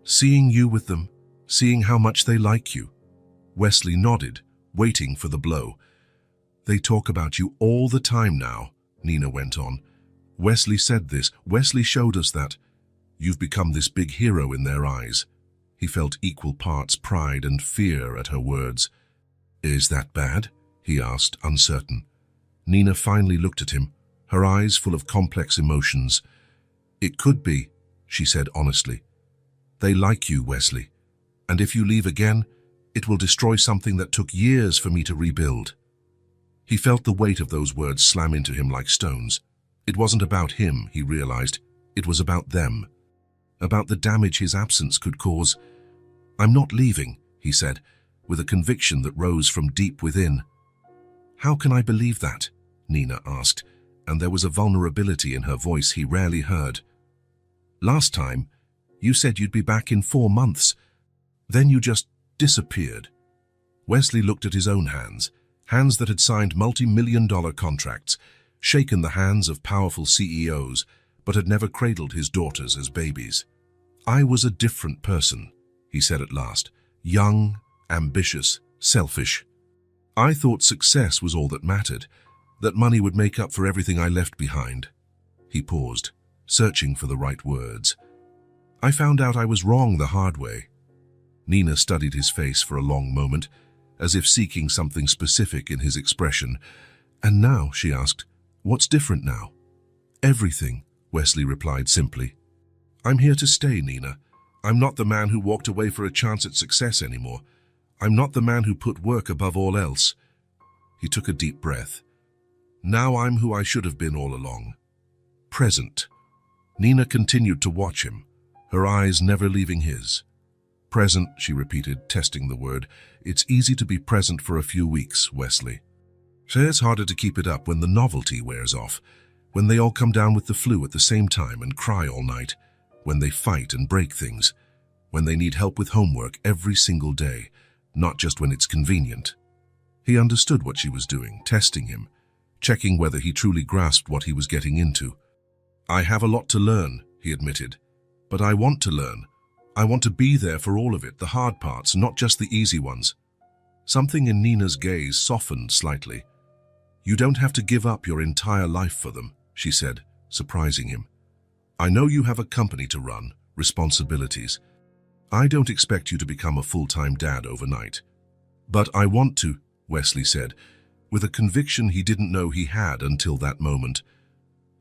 "Seeing you with them, seeing how much they like you." Wesley nodded, waiting for the blow. "They talk about you all the time now," Nina went on. "Wesley said this. Wesley showed us that. You've become this big hero in their eyes." He felt equal parts pride and fear at her words. "Is that bad?" he asked, uncertain. Nina finally looked at him, her eyes full of complex emotions. "It could be," she said honestly. "They like you, Wesley, and if you leave again, it will destroy something that took years for me to rebuild." He felt the weight of those words slam into him like stones. It wasn't about him, he realized. It was about them. About the damage his absence could cause. "I'm not leaving," he said, with a conviction that rose from deep within. "How can I believe that?" Nina asked, and there was a vulnerability in her voice he rarely heard. "Last time, you said you'd be back in 4 months. Then you just disappeared." Wesley looked at his own hands, hands that had signed multi-million-dollar contracts, shaken the hands of powerful CEOs, but had never cradled his daughters as babies. "I was a different person," he said at last. "Young, ambitious, selfish. I thought success was all that mattered, that money would make up for everything I left behind." He paused, searching for the right words. "I found out I was wrong the hard way." Nina studied his face for a long moment, as if seeking something specific in his expression. "And now," she asked, "what's different now?" "Everything," Wesley replied simply. "I'm here to stay, Nina. I'm not the man who walked away for a chance at success anymore. I'm not the man who put work above all else." He took a deep breath. "Now I'm who I should have been all along. Present." Nina continued to watch him, her eyes never leaving his. "Present," she repeated, testing the word. "It's easy to be present for a few weeks, Wesley. It's harder to keep it up when the novelty wears off, when they all come down with the flu at the same time and cry all night, when they fight and break things, when they need help with homework every single day, not just when it's convenient." He understood what she was doing, testing him, checking whether he truly grasped what he was getting into. "I have a lot to learn," he admitted, "but I want to learn. I want to be there for all of it, the hard parts, not just the easy ones." Something in Nina's gaze softened slightly. "You don't have to give up your entire life for them," she said, surprising him. "I know you have a company to run, responsibilities. I don't expect you to become a full-time dad overnight. But I want to," Wesley said, with a conviction he didn't know he had until that moment.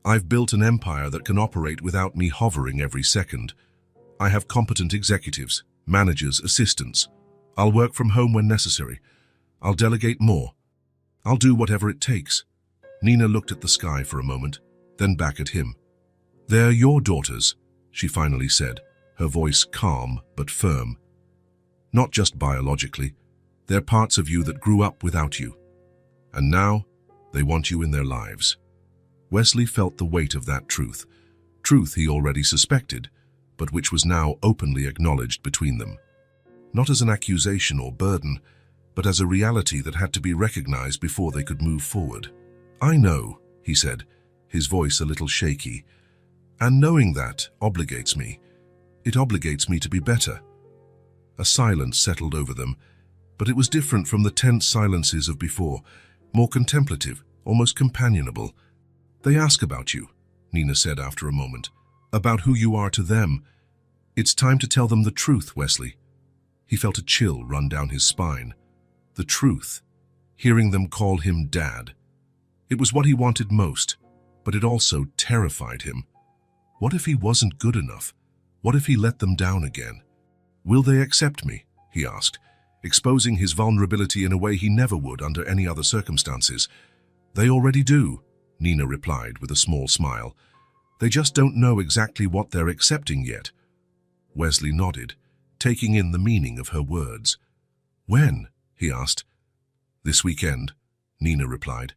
"I've built an empire that can operate without me hovering every second. I have competent executives, managers, assistants. I'll work from home when necessary. I'll delegate more. I'll do whatever it takes." Nina looked at the sky for a moment, then back at him. "They're your daughters," she finally said, her voice calm but firm. "Not just biologically. They're parts of you that grew up without you. And now, they want you in their lives." Wesley felt the weight of that truth he already suspected, but which was now openly acknowledged between them. Not as an accusation or burden, but as a reality that had to be recognized before they could move forward. "I know," he said, his voice a little shaky, "and knowing that obligates me. It obligates me to be better." A silence settled over them, but it was different from the tense silences of before, more contemplative, almost companionable. "They ask about you," Nina said after a moment, "about who you are to them. It's time to tell them the truth, Wesley." He felt a chill run down his spine. The truth. Hearing them call him Dad. It was what he wanted most, but it also terrified him. What if he wasn't good enough? What if he let them down again? "Will they accept me?" he asked, exposing his vulnerability in a way he never would under any other circumstances. "They already do," Nina replied with a small smile. "They just don't know exactly what they're accepting yet." Wesley nodded, taking in the meaning of her words. "When?" he asked. "This weekend," Nina replied.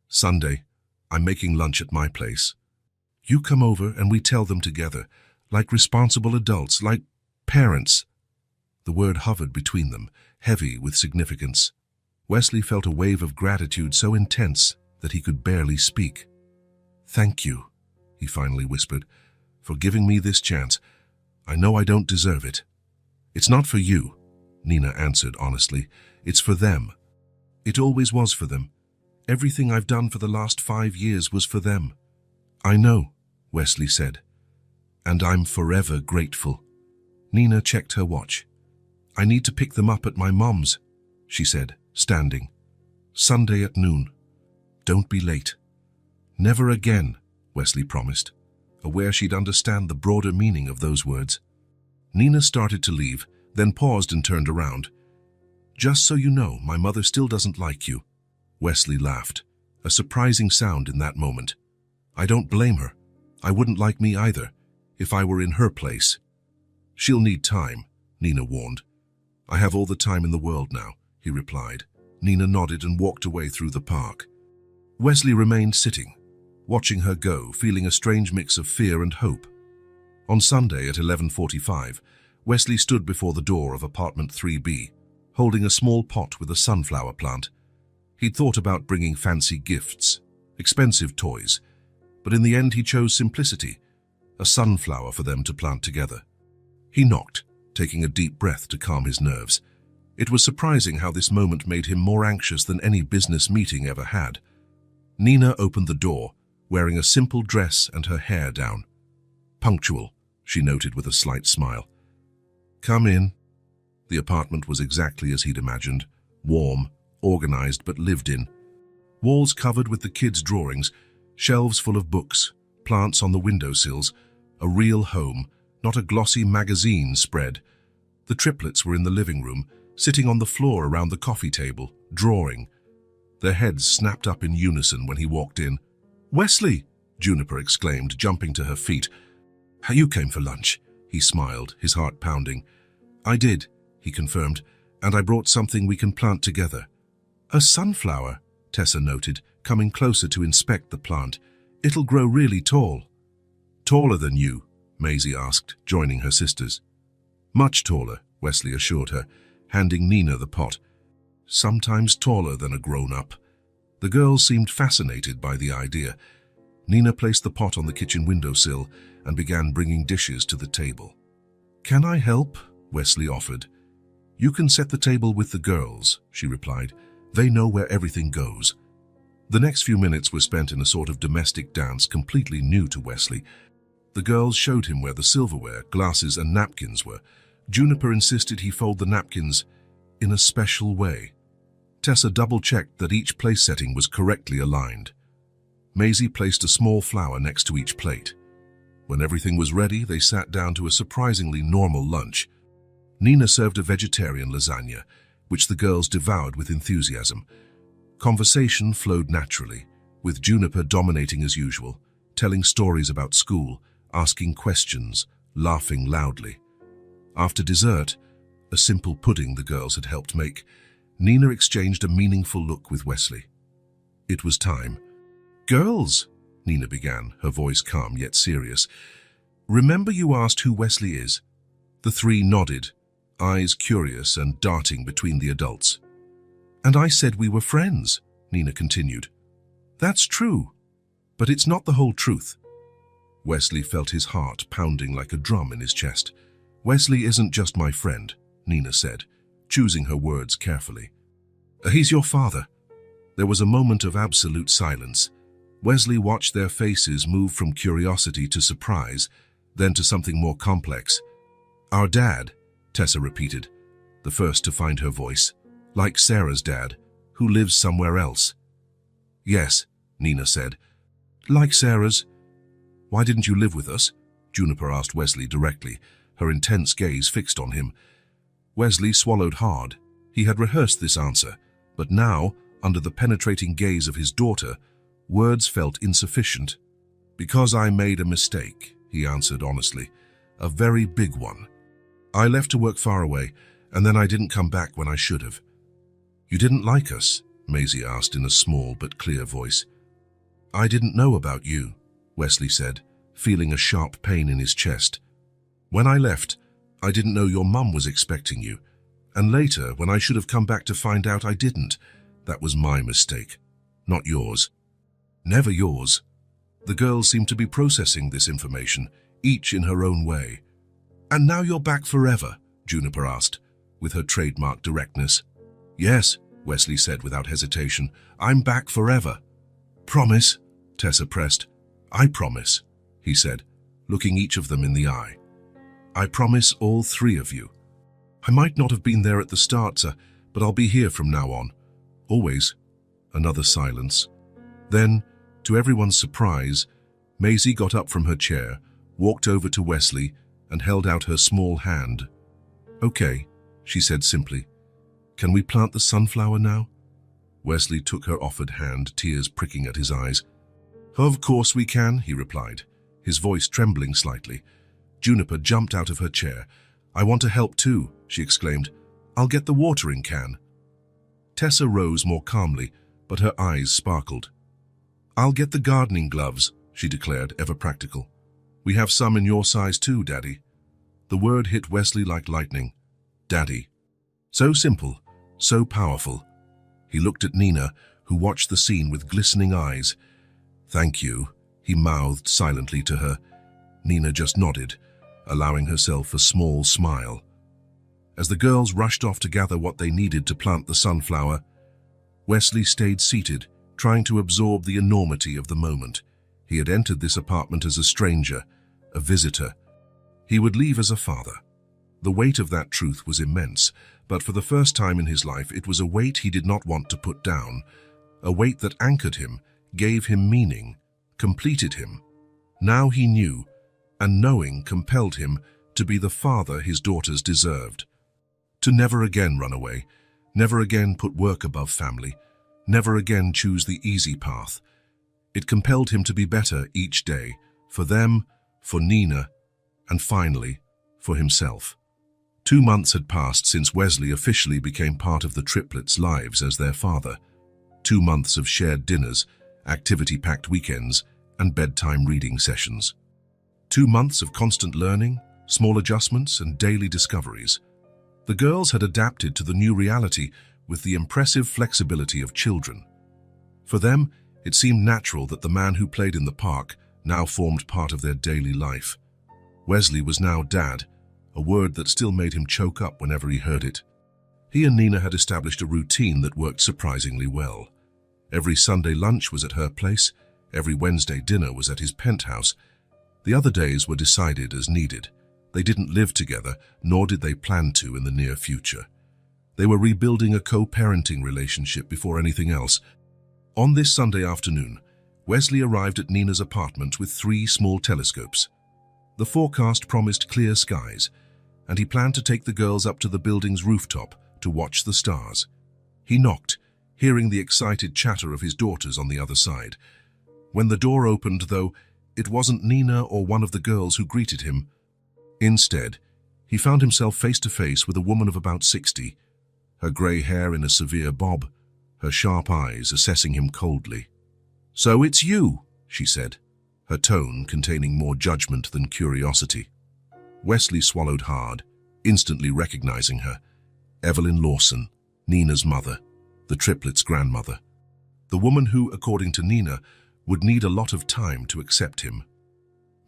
"Sunday. I'm making lunch at my place. You come over and we tell them together, like responsible adults, like parents." The word hovered between them, heavy with significance. Wesley felt a wave of gratitude so intense that he could barely speak. "Thank you," he finally whispered, "for giving me this chance. I know I don't deserve it." "It's not for you," Nina answered honestly. "It's for them. It always was for them. Everything I've done for the last 5 years was for them." "I know," Wesley said, "and I'm forever grateful." Nina checked her watch. "I need to pick them up at my mom's," she said, standing. "Sunday at noon. Don't be late." "Never again," Wesley promised, aware she'd understand the broader meaning of those words. Nina started to leave, then paused and turned around. "Just so you know, my mother still doesn't like you." Wesley laughed, a surprising sound in that moment. "I don't blame her. I wouldn't like me either, if I were in her place." "She'll need time," Nina warned. "I have all the time in the world now," he replied. Nina nodded and walked away through the park. Wesley remained sitting, watching her go, feeling a strange mix of fear and hope. On Sunday at 11:45, Wesley stood before the door of apartment 3B, holding a small pot with a sunflower plant. He'd thought about bringing fancy gifts, expensive toys, but in the end he chose simplicity, a sunflower for them to plant together. He knocked, taking a deep breath to calm his nerves. It was surprising how this moment made him more anxious than any business meeting ever had. Nina opened the door, wearing a simple dress and her hair down. "Punctual," she noted with a slight smile. "Come in." The apartment was exactly as he'd imagined, warm, organized but lived in. Walls covered with the kids' drawings, shelves full of books, plants on the windowsills, a real home, not a glossy magazine spread. The triplets were in the living room, sitting on the floor around the coffee table, drawing. Their heads snapped up in unison when he walked in. "Wesley!" Juniper exclaimed, jumping to her feet. "You came for lunch," he smiled, his heart pounding. "I did," he confirmed, "and I brought something we can plant together." "A sunflower," Tessa noted, coming closer to inspect the plant. "It'll grow really tall." "Taller than you?" Maisie asked, joining her sisters. "Much taller," Wesley assured her, handing Nina the pot. "Sometimes taller than a grown-up." The girls seemed fascinated by the idea. Nina placed the pot on the kitchen windowsill and began bringing dishes to the table. "Can I help?" Wesley offered. "You can set the table with the girls," she replied. "They know where everything goes." The next few minutes were spent in a sort of domestic dance completely new to Wesley. The girls showed him where the silverware, glasses and napkins were. Juniper insisted he fold the napkins in a special way. Tessa double-checked that each place setting was correctly aligned. Maisie placed a small flower next to each plate. When everything was ready, they sat down to a surprisingly normal lunch. Nina served a vegetarian lasagna, which the girls devoured with enthusiasm. Conversation flowed naturally, with Juniper dominating as usual, telling stories about school, asking questions, laughing loudly. After dessert, a simple pudding the girls had helped make, Nina exchanged a meaningful look with Wesley. It was time. "Girls," Nina began, her voice calm yet serious. "Remember you asked who Wesley is?" The three nodded, eyes curious and darting between the adults. "And I said we were friends," Nina continued. "That's true, but it's not the whole truth." Wesley felt his heart pounding like a drum in his chest. "Wesley isn't just my friend," Nina said, choosing her words carefully. "He's your father." There was a moment of absolute silence. Wesley watched their faces move from curiosity to surprise, then to something more complex. "Our dad," Tessa repeated, the first to find her voice. "Like Sarah's dad, who lives somewhere else." "Yes," Nina said. "Like Sarah's." "Why didn't you live with us?" Juniper asked Wesley directly, her intense gaze fixed on him. Wesley swallowed hard. He had rehearsed this answer, but now, under the penetrating gaze of his daughter, words felt insufficient. "Because I made a mistake," he answered honestly. "A very big one. I left to work far away, and then I didn't come back when I should have." "You didn't like us?" Maisie asked in a small but clear voice. "I didn't know about you," Wesley said, feeling a sharp pain in his chest. "When I left, I didn't know your mum was expecting you. And later, when I should have come back to find out, I didn't. That was my mistake, not yours." "Never yours." The girls seemed to be processing this information, each in her own way. "And now you're back forever?" Juniper asked, with her trademark directness. "Yes," Wesley said without hesitation. "I'm back forever." "Promise?" Tessa pressed. "I promise," he said, looking each of them in the eye. "I promise all three of you. I might not have been there at the start, sir, but I'll be here from now on. Always." Another silence. Then, to everyone's surprise, Maisie got up from her chair, walked over to Wesley, and held out her small hand. "Okay," she said simply. "Can we plant the sunflower now?" Wesley took her offered hand, tears pricking at his eyes. "Of course we can," he replied, his voice trembling slightly. Juniper jumped out of her chair. "I want to help too," she exclaimed. "I'll get the watering can." Tessa rose more calmly, but her eyes sparkled. "I'll get the gardening gloves," she declared, ever practical. "We have some in your size too, Daddy." The word hit Wesley like lightning. Daddy. So simple, so powerful. He looked at Nina, who watched the scene with glistening eyes. "Thank you," he mouthed silently to her. Nina just nodded, allowing herself a small smile. As the girls rushed off to gather what they needed to plant the sunflower, Wesley stayed seated, trying to absorb the enormity of the moment. He had entered this apartment as a stranger, a visitor. He would leave as a father. The weight of that truth was immense, but for the first time in his life it was a weight he did not want to put down, a weight that anchored him, gave him meaning, completed him. Now he knew, and knowing compelled him to be the father his daughters deserved. To never again run away, never again put work above family, never again choose the easy path. It compelled him to be better each day, for them, for Nina, and finally, for himself. 2 months had passed since Wesley officially became part of the triplets' lives as their father. 2 months of shared dinners, activity-packed weekends, and bedtime reading sessions. 2 months of constant learning, small adjustments, and daily discoveries. The girls had adapted to the new reality with the impressive flexibility of children. For them, it seemed natural that the man who played in the park now formed part of their daily life. Wesley was now Dad, a word that still made him choke up whenever he heard it. He and Nina had established a routine that worked surprisingly well. Every Sunday lunch was at her place, every Wednesday dinner was at his penthouse. The other days were decided as needed. They didn't live together, nor did they plan to in the near future. They were rebuilding a co-parenting relationship before anything else. On this Sunday afternoon, Wesley arrived at Nina's apartment with 3 small telescopes. The forecast promised clear skies, and he planned to take the girls up to the building's rooftop to watch the stars. He knocked, hearing the excited chatter of his daughters on the other side. When the door opened, though, it wasn't Nina or one of the girls who greeted him. Instead, he found himself face to face with a woman of about 60, her grey hair in a severe bob, her sharp eyes assessing him coldly. "So it's you," she said, her tone containing more judgment than curiosity. Wesley swallowed hard, instantly recognizing her. Evelyn Lawson, Nina's mother, the triplets' grandmother. The woman who, according to Nina, would need a lot of time to accept him.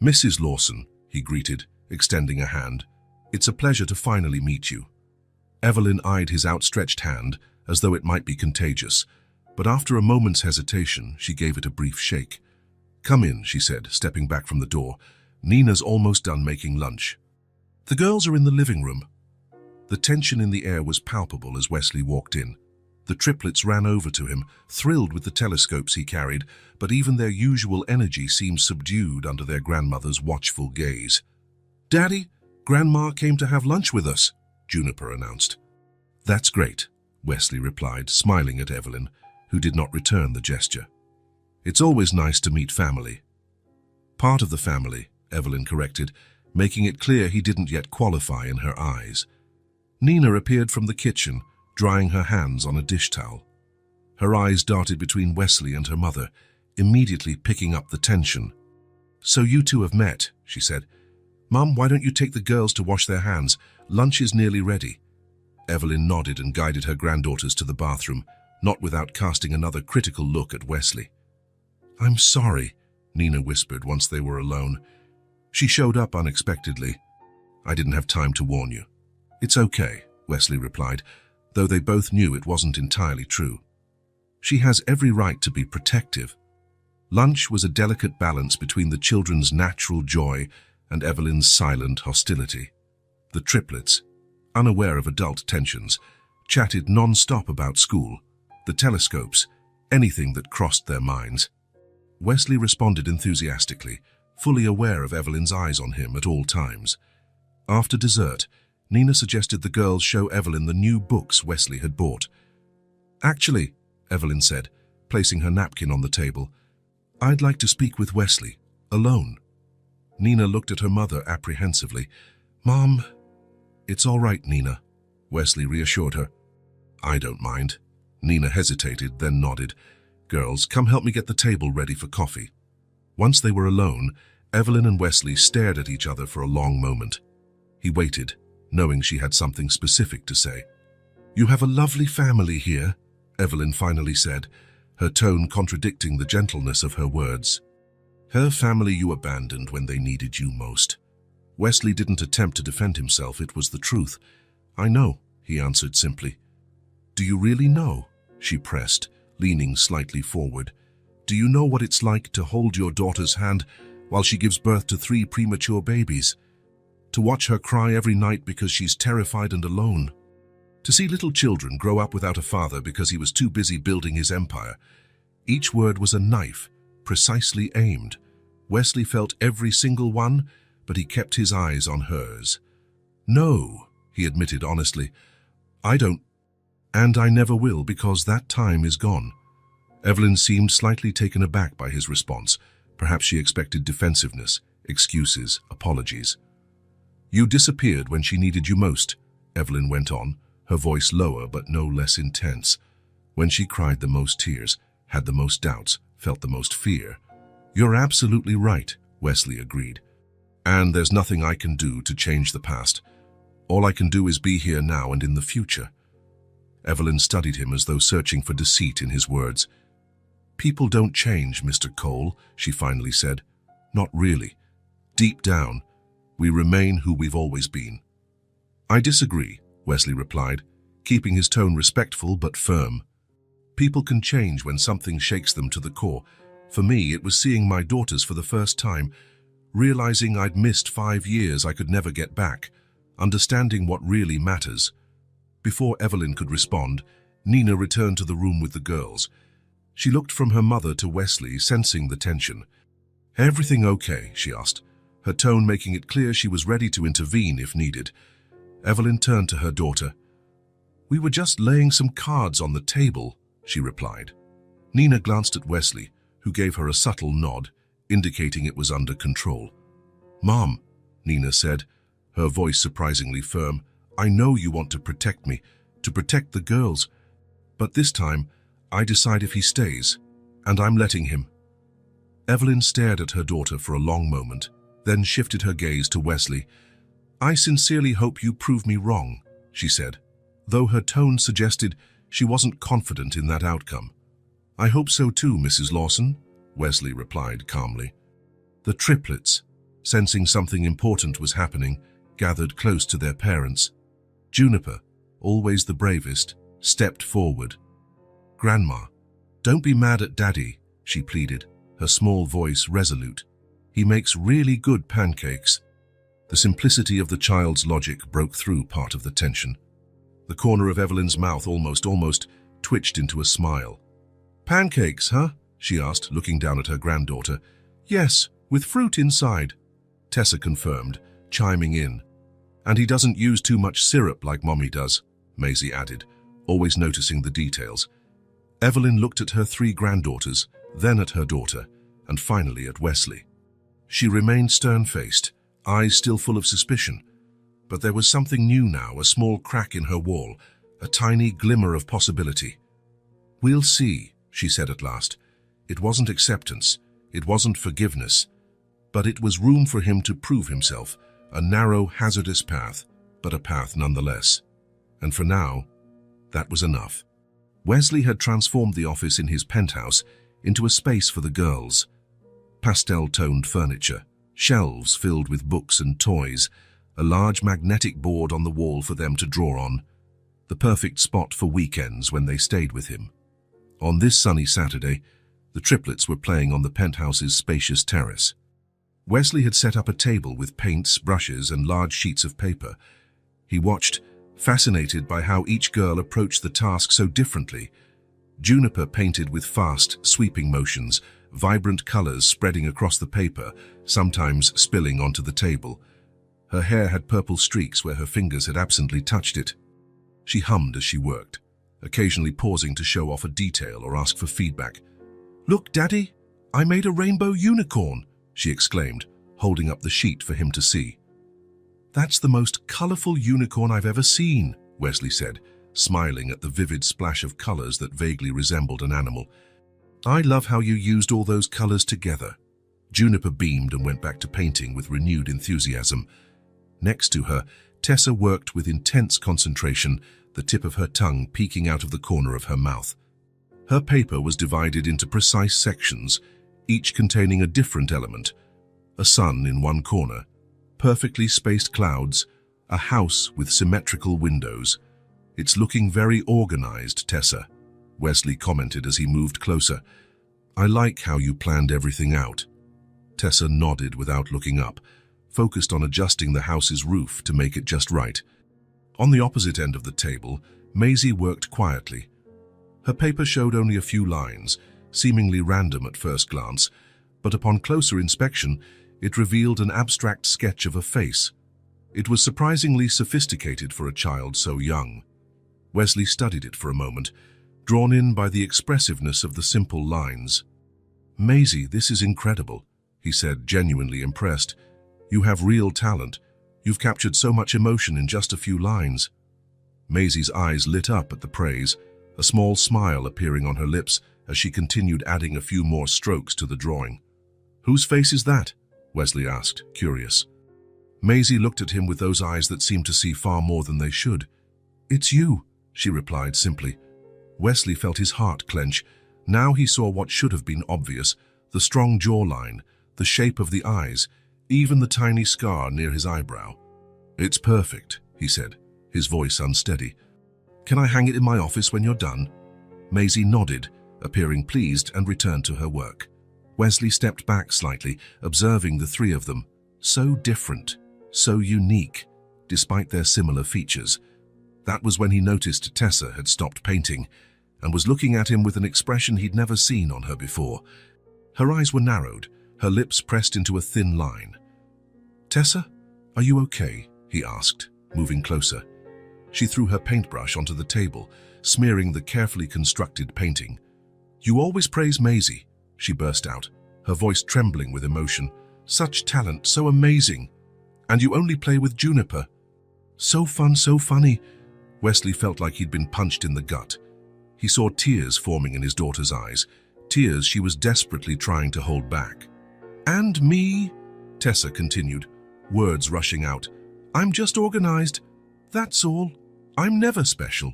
"Mrs. Lawson," he greeted, extending a hand. "It's a pleasure to finally meet you." Evelyn eyed his outstretched hand as though it might be contagious, but after a moment's hesitation, she gave it a brief shake. "Come in," she said, stepping back from the door. "Nina's almost done making lunch." "The girls are in the living room." The tension in the air was palpable as Wesley walked in. The triplets ran over to him, thrilled with the telescopes he carried, but even their usual energy seemed subdued under their grandmother's watchful gaze. "Daddy, Grandma came to have lunch with us," Juniper announced. "That's great," Wesley replied, smiling at Evelyn, who did not return the gesture. "It's always nice to meet family." "Part of the family," Evelyn corrected, making it clear he didn't yet qualify in her eyes. Nina appeared from the kitchen, drying her hands on a dish towel. Her eyes darted between Wesley and her mother, immediately picking up the tension. "So you two have met," she said. "Mum, why don't you take the girls to wash their hands? Lunch is nearly ready." Evelyn nodded and guided her granddaughters to the bathroom, not without casting another critical look at Wesley. "I'm sorry," Nina whispered once they were alone. She showed up unexpectedly. I didn't have time to warn you. It's okay, Wesley replied, though they both knew it wasn't entirely true. She has every right to be protective. Lunch was a delicate balance between the children's natural joy and Evelyn's silent hostility. The triplets, unaware of adult tensions, chatted non-stop about school, the telescopes, anything that crossed their minds. Wesley responded enthusiastically, fully aware of Evelyn's eyes on him at all times. After dessert, Nina suggested the girls show Evelyn the new books Wesley had bought. Actually, Evelyn said, placing her napkin on the table, I'd like to speak with Wesley, alone. Nina looked at her mother apprehensively. Mom, it's all right, Nina, Wesley reassured her. I don't mind. Nina hesitated, then nodded. Girls, come help me get the table ready for coffee. Once they were alone, Evelyn and Wesley stared at each other for a long moment. He waited, knowing she had something specific to say. You have a lovely family here, Evelyn finally said, her tone contradicting the gentleness of her words. Her family you abandoned when they needed you most. Wesley didn't attempt to defend himself, it was the truth. I know, he answered simply. Do you really know? She pressed, leaning slightly forward. Do you know what it's like to hold your daughter's hand while she gives birth to 3 premature babies? To watch her cry every night because she's terrified and alone? To see little children grow up without a father because he was too busy building his empire? Each word was a knife, precisely aimed. Wesley felt every single one, but he kept his eyes on hers. No, he admitted honestly. I don't, and I never will, because that time is gone. Evelyn seemed slightly taken aback by his response. Perhaps she expected defensiveness, excuses, apologies. You disappeared when she needed you most, Evelyn went on, her voice lower but no less intense. When she cried the most tears, had the most doubts, felt the most fear. You're absolutely right, Wesley agreed. And there's nothing I can do to change the past. All I can do is be here now and in the future. Evelyn studied him as though searching for deceit in his words. People don't change, Mr. Cole, she finally said. Not really. Deep down, we remain who we've always been. I disagree, Wesley replied, keeping his tone respectful but firm. People can change when something shakes them to the core. For me, it was seeing my daughters for the first time, realizing I'd missed 5 years I could never get back, understanding what really matters. Before Evelyn could respond, Nina returned to the room with the girls. She looked from her mother to Wesley, sensing the tension. Everything okay? She asked, her tone making it clear she was ready to intervene if needed. Evelyn turned to her daughter. We were just laying some cards on the table, she replied. Nina glanced at Wesley, who gave her a subtle nod, indicating it was under control. Mom, Nina said, her voice surprisingly firm, I know you want to protect me, to protect the girls, but this time, I decide if he stays, and I'm letting him. Evelyn stared at her daughter for a long moment, then shifted her gaze to Wesley. I sincerely hope you prove me wrong, she said, though her tone suggested she wasn't confident in that outcome. I hope so too, Mrs. Lawson, Wesley replied calmly. The triplets, sensing something important was happening, gathered close to their parents. Juniper, always the bravest, stepped forward. Grandma, don't be mad at Daddy, she pleaded, her small voice resolute. He makes really good pancakes. The simplicity of the child's logic broke through part of the tension. The corner of Evelyn's mouth almost twitched into a smile. Pancakes, huh? She asked, looking down at her granddaughter. Yes, with fruit inside, Tessa confirmed, chiming in. And he doesn't use too much syrup like Mommy does, Maisie added, always noticing the details. Evelyn looked at her 3 granddaughters, then at her daughter, and finally at Wesley. She remained stern-faced, eyes still full of suspicion. But there was something new now, a small crack in her wall, a tiny glimmer of possibility. We'll see, she said at last. It wasn't acceptance, it wasn't forgiveness, but it was room for him to prove himself, a narrow, hazardous path, but a path nonetheless. And for now, that was enough. Wesley had transformed the office in his penthouse into a space for the girls. pastel-toned furniture, shelves filled with books and toys, a large magnetic board on the wall for them to draw on, the perfect spot for weekends when they stayed with him. On this sunny Saturday, the triplets were playing on the penthouse's spacious terrace. Wesley had set up a table with paints, brushes, and large sheets of paper. He watched, fascinated by how each girl approached the task so differently. Juniper painted with fast, sweeping motions, vibrant colors spreading across the paper, sometimes spilling onto the table. Her hair had purple streaks where her fingers had absently touched it. She hummed as she worked, occasionally pausing to show off a detail or ask for feedback. "Look, Daddy, I made a rainbow unicorn," she exclaimed, holding up the sheet for him to see. "That's the most colorful unicorn I've ever seen," Wesley said, smiling at the vivid splash of colors that vaguely resembled an animal. "I love how you used all those colors together." Juniper beamed and went back to painting with renewed enthusiasm. Next to her, Tessa worked with intense concentration, the tip of her tongue peeking out of the corner of her mouth. Her paper was divided into precise sections, each containing a different element. A sun in one corner, perfectly spaced clouds, a house with symmetrical windows. "It's looking very organized, Tessa," Wesley commented as he moved closer. "I like how you planned everything out." Tessa nodded without looking up, focused on adjusting the house's roof to make it just right. On the opposite end of the table, Maisie worked quietly. Her paper showed only a few lines, seemingly random at first glance, but upon closer inspection, it revealed an abstract sketch of a face. It was surprisingly sophisticated for a child so young. Wesley studied it for a moment, drawn in by the expressiveness of the simple lines. "Maisie, this is incredible," he said, genuinely impressed. "You have real talent. You've captured so much emotion in just a few lines." Maisie's eyes lit up at the praise, a small smile appearing on her lips as she continued adding a few more strokes to the drawing. "Whose face is that?" Wesley asked, curious. Maisie looked at him with those eyes that seemed to see far more than they should. "It's you," she replied simply. Wesley felt his heart clench. Now he saw what should have been obvious, the strong jawline, the shape of the eyes, even the tiny scar near his eyebrow. "It's perfect," he said, his voice unsteady. "Can I hang it in my office when you're done?" Maisie nodded, appearing pleased, and returned to her work. Wesley stepped back slightly, observing the three of them. So different, so unique, despite their similar features. That was when he noticed Tessa had stopped painting and was looking at him with an expression he'd never seen on her before. Her eyes were narrowed, her lips pressed into a thin line. "Tessa, are you okay?" he asked, moving closer. She threw her paintbrush onto the table, smearing the carefully constructed painting. "You always praise Maisie," she burst out, her voice trembling with emotion. "Such talent, so amazing. And you only play with Juniper. So fun, so funny." Wesley felt like he'd been punched in the gut. He saw tears forming in his daughter's eyes, tears she was desperately trying to hold back. "And me," Tessa continued, words rushing out. "I'm just organized. That's all. I'm never special."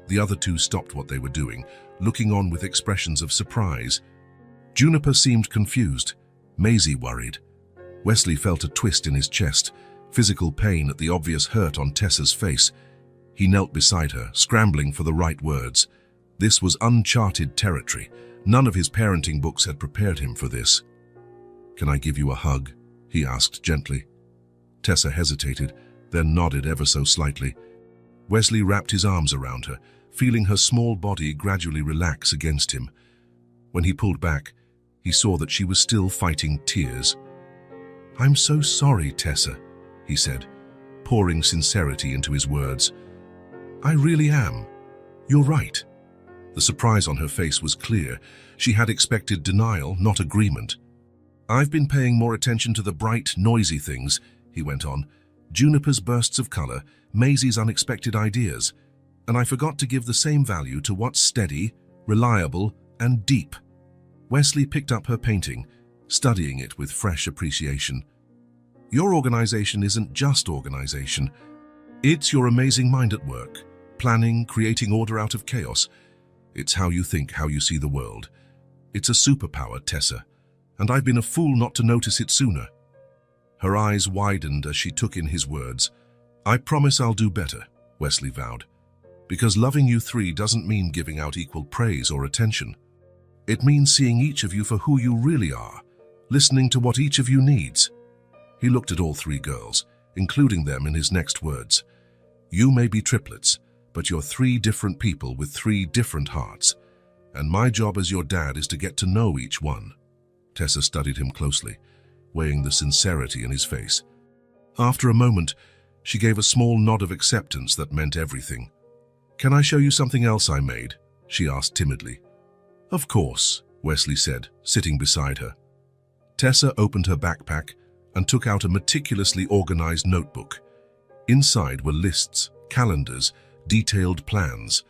The other two stopped what they were doing, looking on with expressions of surprise. Juniper seemed confused, Maisie worried. Wesley felt a twist in his chest, physical pain at the obvious hurt on Tessa's face. He knelt beside her, scrambling for the right words. This was uncharted territory. None of his parenting books had prepared him for this. "Can I give you a hug?" he asked gently. Tessa hesitated, then nodded ever so slightly. Wesley wrapped his arms around her, feeling her small body gradually relax against him. When he pulled back, he saw that she was still fighting tears. "I'm so sorry, Tessa," he said, pouring sincerity into his words. "I really am. You're right." The surprise on her face was clear. She had expected denial, not agreement. "I've been paying more attention to the bright, noisy things," he went on. "Juniper's bursts of color, Maisie's unexpected ideas. And I forgot to give the same value to what's steady, reliable, and deep." Wesley picked up her painting, studying it with fresh appreciation. "Your organization isn't just organization. It's your amazing mind at work, planning, creating order out of chaos. It's how you think, how you see the world. It's a superpower, Tessa. and I've been a fool not to notice it sooner." Her eyes widened as she took in his words. "I promise I'll do better," Wesley vowed. "Because loving you three doesn't mean giving out equal praise or attention. It means seeing each of you for who you really are, listening to what each of you needs." He looked at all three girls, including them in his next words. "You may be triplets, but you're three different people with three different hearts, and my job as your dad is to get to know each one." Tessa studied him closely, weighing the sincerity in his face. After a moment, she gave a small nod of acceptance that meant everything. "Can I show you something else I made?" she asked timidly. "Of course," Wesley said, sitting beside her. Tessa opened her backpack and took out a meticulously organized notebook. Inside were lists, calendars, detailed plans.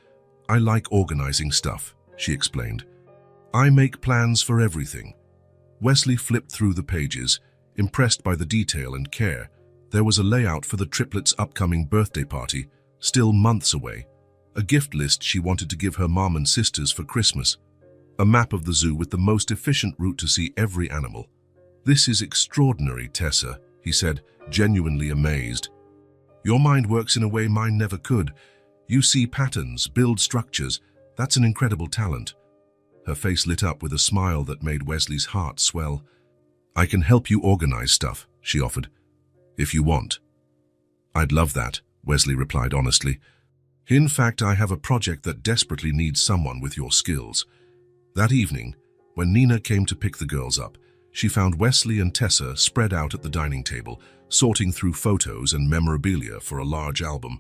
"I like organizing stuff," she explained. "I make plans for everything." Wesley flipped through the pages, impressed by the detail and care. There was a layout for the triplets' upcoming birthday party, still months away, a gift list she wanted to give her mom and sisters for Christmas, a map of the zoo with the most efficient route to see every animal. "This is extraordinary, Tessa," he said, genuinely amazed. "Your mind works in a way mine never could. You see patterns, build structures. That's an incredible talent." Her face lit up with a smile that made Wesley's heart swell. "I can help you organize stuff," she offered, "if you want." "I'd love that," Wesley replied honestly. "In fact, I have a project that desperately needs someone with your skills." That evening, when Nina came to pick the girls up, she found Wesley and Tessa spread out at the dining table, sorting through photos and memorabilia for a large album.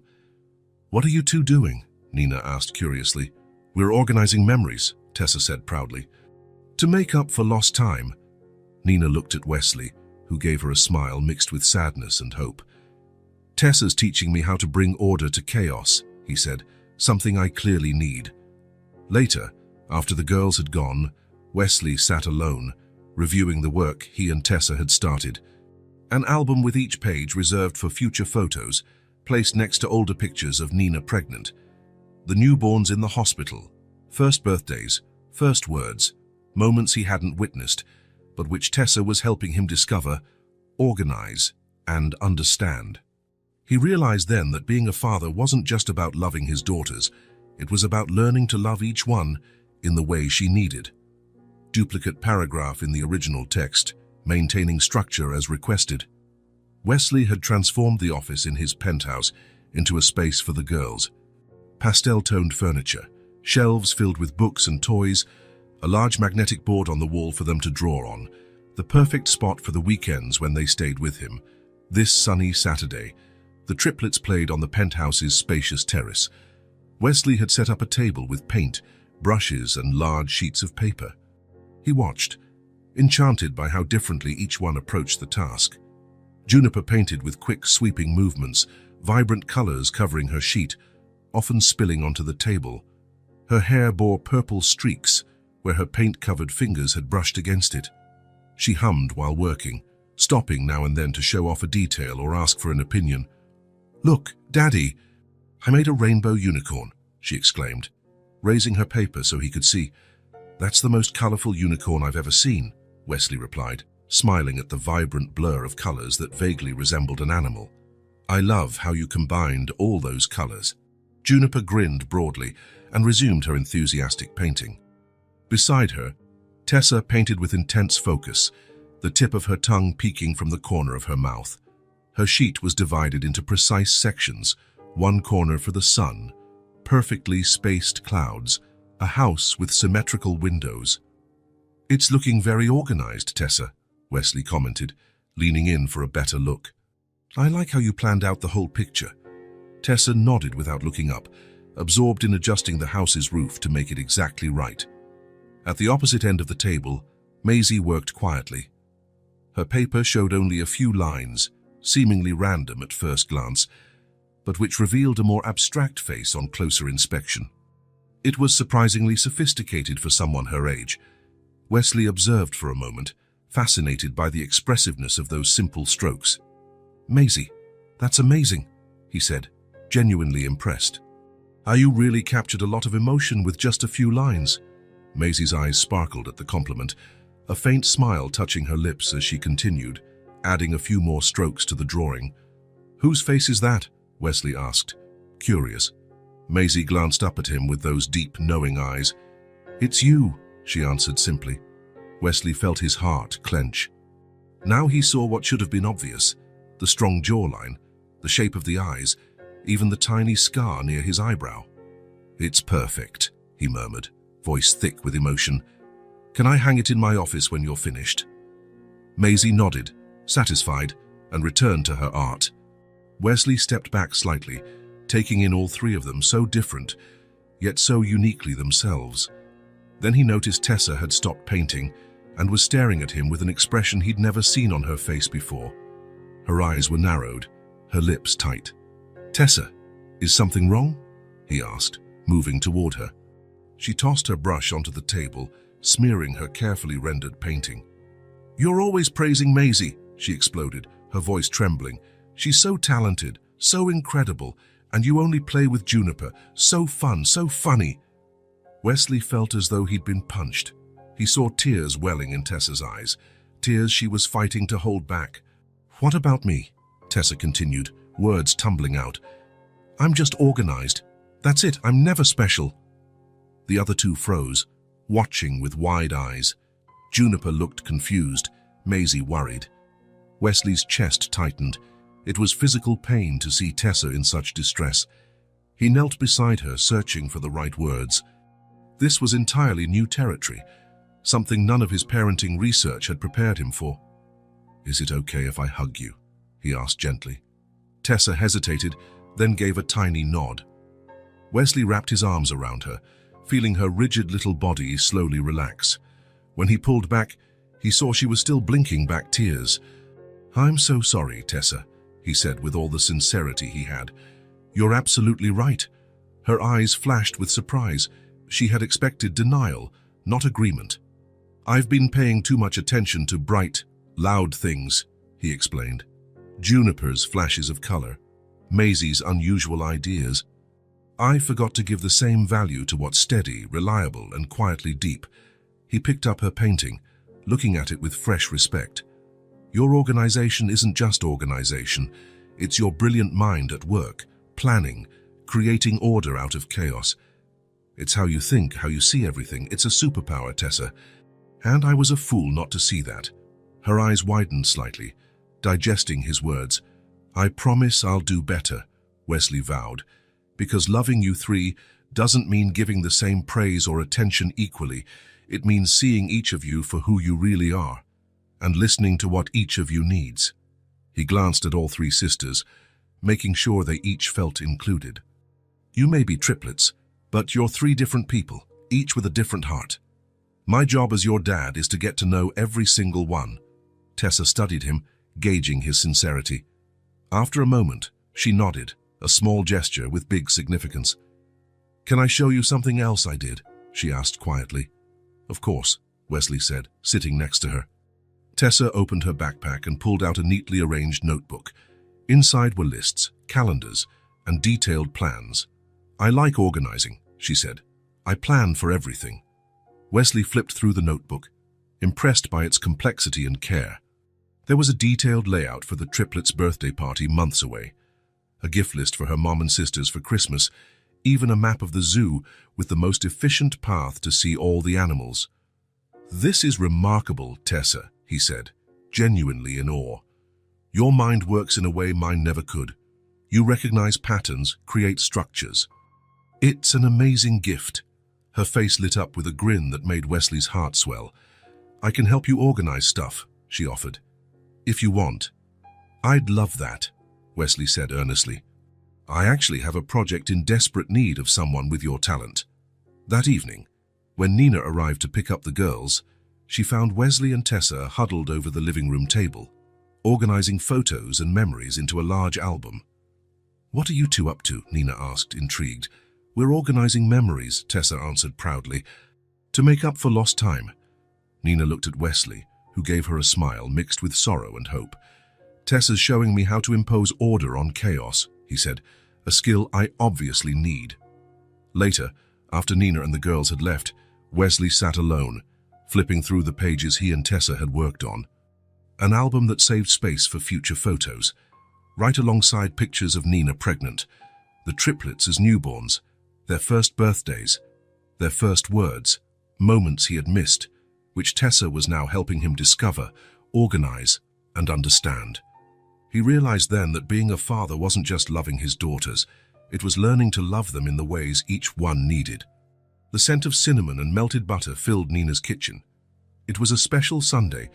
"What are you two doing?" Nina asked curiously. "We're organizing memories," Tessa said proudly. "To make up for lost time." Nina looked at Wesley, who gave her a smile mixed with sadness and hope. "Tessa's teaching me how to bring order to chaos," he said, "something I clearly need." Later, after the girls had gone, Wesley sat alone, reviewing the work he and Tessa had started. An album with each page reserved for future photos, placed next to older pictures of Nina pregnant. The newborns in the hospital, first birthdays, first words, moments he hadn't witnessed, but which Tessa was helping him discover, organize, and understand. He realized then that being a father wasn't just about loving his daughters, it was about learning to love each one in the way she needed. Duplicate paragraph in the original text, maintaining structure as requested. Wesley had transformed the office in his penthouse into a space for the girls. Pastel-toned furniture, shelves filled with books and toys, a large magnetic board on the wall for them to draw on, the perfect spot for the weekends when they stayed with him. This sunny Saturday, the triplets played on the penthouse's spacious terrace. Wesley had set up a table with paint, brushes, and large sheets of paper. He watched, enchanted by how differently each one approached the task. Juniper painted with quick, sweeping movements, vibrant colors covering her sheet, often spilling onto the table. Her hair bore purple streaks where her paint-covered fingers had brushed against it. She hummed while working, stopping now and then to show off a detail or ask for an opinion. "Look, Daddy, I made a rainbow unicorn," she exclaimed, raising her paper so he could see. "That's the most colorful unicorn I've ever seen," Wesley replied, smiling at the vibrant blur of colors that vaguely resembled an animal. "I love how you combined all those colors." Juniper grinned broadly and resumed her enthusiastic painting. Beside her, Tessa painted with intense focus, the tip of her tongue peeking from the corner of her mouth. Her sheet was divided into precise sections, one corner for the sun, perfectly spaced clouds, a house with symmetrical windows. "It's looking very organized, Tessa," Wesley commented, leaning in for a better look. "I like how you planned out the whole picture." Tessa nodded without looking up, absorbed in adjusting the house's roof to make it exactly right. At the opposite end of the table, Maisie worked quietly. Her paper showed only a few lines, seemingly random at first glance, but which revealed a more abstract face on closer inspection. It was surprisingly sophisticated for someone her age. Wesley observed for a moment, fascinated by the expressiveness of those simple strokes. "Maisie, that's amazing," he said, genuinely impressed. "You really captured a lot of emotion with just a few lines." Maisie's eyes sparkled at the compliment. a faint smile touching her lips as she continued, adding a few more strokes to the drawing. "Whose face is that?" Wesley asked, curious. Maisie glanced up at him with those deep, knowing eyes. "It's you," she answered simply. Wesley felt his heart clench. Now he saw what should have been obvious: the strong jawline, the shape of the eyes, even the tiny scar near his eyebrow. "It's perfect," he murmured, voice thick with emotion. "Can I hang it in my office when you're finished?" Maisie nodded, satisfied, and returned to her art. Wesley stepped back slightly, taking in all three of them, so different, yet so uniquely themselves. Then he noticed Tessa had stopped painting and was staring at him with an expression he'd never seen on her face before. Her eyes were narrowed, her lips tight. "Tessa, is something wrong?" he asked, moving toward her. She tossed her brush onto the table, smearing her carefully rendered painting. "You're always praising Maisie," she exploded, her voice trembling. "She's so talented, so incredible, and you only play with Juniper. So fun, so funny." Wesley felt as though he'd been punched. He saw tears welling in Tessa's eyes, tears she was fighting to hold back. "What about me?" Tessa continued, words tumbling out. "I'm just organized. That's it, I'm never special." The other two froze, watching with wide eyes. Juniper looked confused, Maisie worried. Wesley's chest tightened. It was physical pain to see Tessa in such distress. He knelt beside her, searching for the right words. This was entirely new territory, something none of his parenting research had prepared him for. "Is it okay if I hug you?" he asked gently. Tessa hesitated, then gave a tiny nod. Wesley wrapped his arms around her, feeling her rigid little body slowly relax. When he pulled back, he saw she was still blinking back tears. "I'm so sorry, Tessa," he said with all the sincerity he had. "You're absolutely right." Her eyes flashed with surprise. She had expected denial, not agreement. "I've been paying too much attention to bright, loud things," he explained. Juniper's flashes of color, Maisie's unusual ideas. "I forgot to give the same value to what's steady, reliable, and quietly deep." He picked up her painting, looking at it with fresh respect. "Your organization isn't just organization. It's your brilliant mind at work, planning, creating order out of chaos. It's how you think, how you see everything. It's a superpower, Tessa. And I was a fool not to see that." Her eyes widened slightly, digesting his words. "I promise I'll do better," Wesley vowed, "because loving you three doesn't mean giving the same praise or attention equally. It means seeing each of you for who you really are, and listening to what each of you needs." He glanced at all three sisters, making sure they each felt included. "You may be triplets, but you're three different people, each with a different heart. My job as your dad is to get to know every single one." Tessa studied him, gauging his sincerity. After a moment, she nodded, a small gesture with big significance. "Can I show you something else I did?" she asked quietly. "Of course," Wesley said, sitting next to her. Tessa opened her backpack and pulled out a neatly arranged notebook. Inside were lists, calendars, and detailed plans. "I like organizing," she said. "I plan for everything." Wesley flipped through the notebook, impressed by its complexity and care. There was a detailed layout for the triplets' birthday party months away, a gift list for her mom and sisters for Christmas, even a map of the zoo with the most efficient path to see all the animals. "This is remarkable, Tessa," he said, genuinely in awe. "Your mind works in a way mine never could. You recognize patterns, create structures. It's an amazing gift." Her face lit up with a grin that made Wesley's heart swell. "I can help you organize stuff," she offered. "If you want." "I'd love that," Wesley said earnestly. "I actually have a project in desperate need of someone with your talent." That evening, when Nina arrived to pick up the girls, she found Wesley and Tessa huddled over the living room table, organizing photos and memories into a large album. "What are you two up to?" Nina asked, intrigued. "We're organizing memories," Tessa answered proudly. "To make up for lost time." Nina looked at Wesley, who gave her a smile mixed with sorrow and hope. "Tessa's showing me how to impose order on chaos," he said, "a skill I obviously need." Later, after Nina and the girls had left, Wesley sat alone, flipping through the pages he and Tessa had worked on. An album that saved space for future photos, right alongside pictures of Nina pregnant, the triplets as newborns, their first birthdays, their first words, moments he had missed, which Tessa was now helping him discover, organize, and understand. He realized then that being a father wasn't just loving his daughters, it was learning to love them in the ways each one needed. The scent of cinnamon and melted butter filled Nina's kitchen. It was a special Sunday,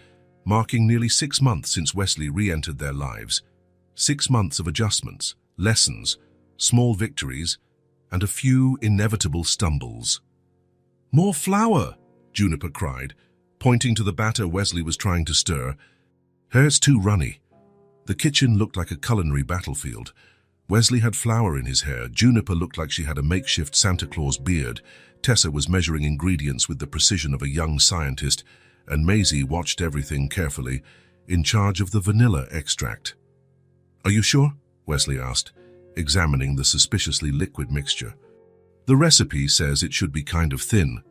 marking nearly 6 months since Wesley re-entered their lives. 6 months of adjustments, lessons, small victories, and a few inevitable stumbles. "More flour!" Juniper cried, pointing to the batter Wesley was trying to stir. "Hair's too runny." The kitchen looked like a culinary battlefield. Wesley had flour in his hair, Juniper looked like she had a makeshift Santa Claus beard, Tessa was measuring ingredients with the precision of a young scientist, and Maisie watched everything carefully, in charge of the vanilla extract. "Are you sure?" Wesley asked, examining the suspiciously liquid mixture. "The recipe says it should be kind of thin."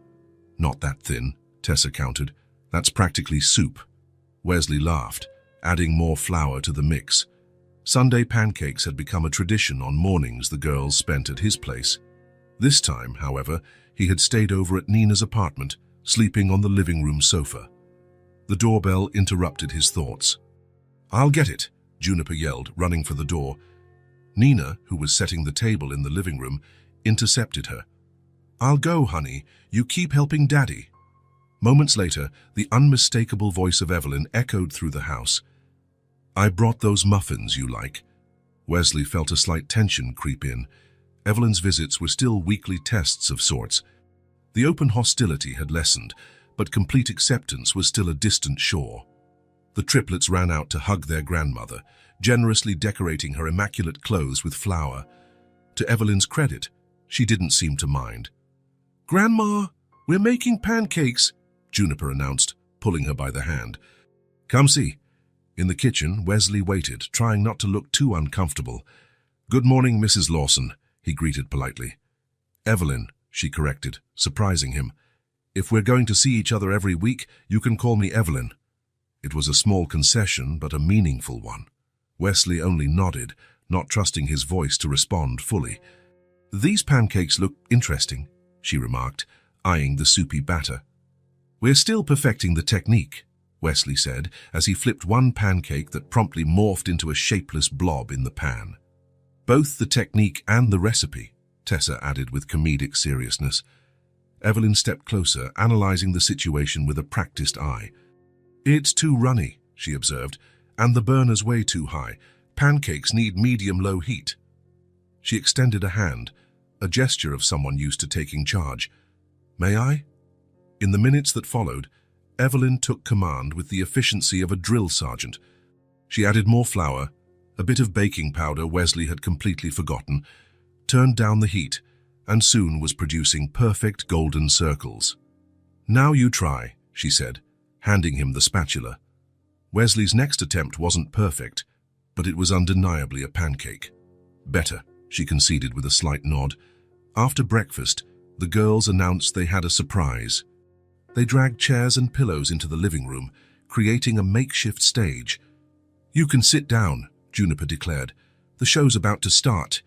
"Not that thin," Tessa countered. "That's practically soup." Wesley laughed, adding more flour to the mix. Sunday pancakes had become a tradition on mornings the girls spent at his place. This time, however, he had stayed over at Nina's apartment, sleeping on the living room sofa. The doorbell interrupted his thoughts. "I'll get it," Juniper yelled, running for the door. Nina, who was setting the table in the living room, intercepted her. "I'll go, honey. You keep helping Daddy." Moments later, the unmistakable voice of Evelyn echoed through the house. "I brought those muffins you like." Wesley felt a slight tension creep in. Evelyn's visits were still weekly tests of sorts. The open hostility had lessened, but complete acceptance was still a distant shore. The triplets ran out to hug their grandmother, generously decorating her immaculate clothes with flour. To Evelyn's credit, she didn't seem to mind. "Grandma, we're making pancakes," Juniper announced, pulling her by the hand. "Come see." In the kitchen, Wesley waited, trying not to look too uncomfortable. "Good morning, Mrs. Lawson," he greeted politely. "Evelyn," she corrected, surprising him. "If we're going to see each other every week, you can call me Evelyn." It was a small concession, but a meaningful one. Wesley only nodded, not trusting his voice to respond fully. "These pancakes look interesting," she remarked, eyeing the soupy batter. "We're still perfecting the technique," Wesley said, as he flipped one pancake that promptly morphed into a shapeless blob in the pan. "Both the technique and the recipe," Tessa added with comedic seriousness. Evelyn stepped closer, analyzing the situation with a practiced eye. "It's too runny," she observed, "and the burner's way too high. Pancakes need medium-low heat." She extended a hand, a gesture of someone used to taking charge. "May I?" In the minutes that followed, Evelyn took command with the efficiency of a drill sergeant. She added more flour, a bit of baking powder Wesley had completely forgotten, turned down the heat, and soon was producing perfect golden circles. "Now you try," she said, handing him the spatula. Wesley's next attempt wasn't perfect, but it was undeniably a pancake. "Better," she conceded with a slight nod. After breakfast, the girls announced they had a surprise. They dragged chairs and pillows into the living room, creating a makeshift stage. "You can sit down," Juniper declared. "The show's about to start."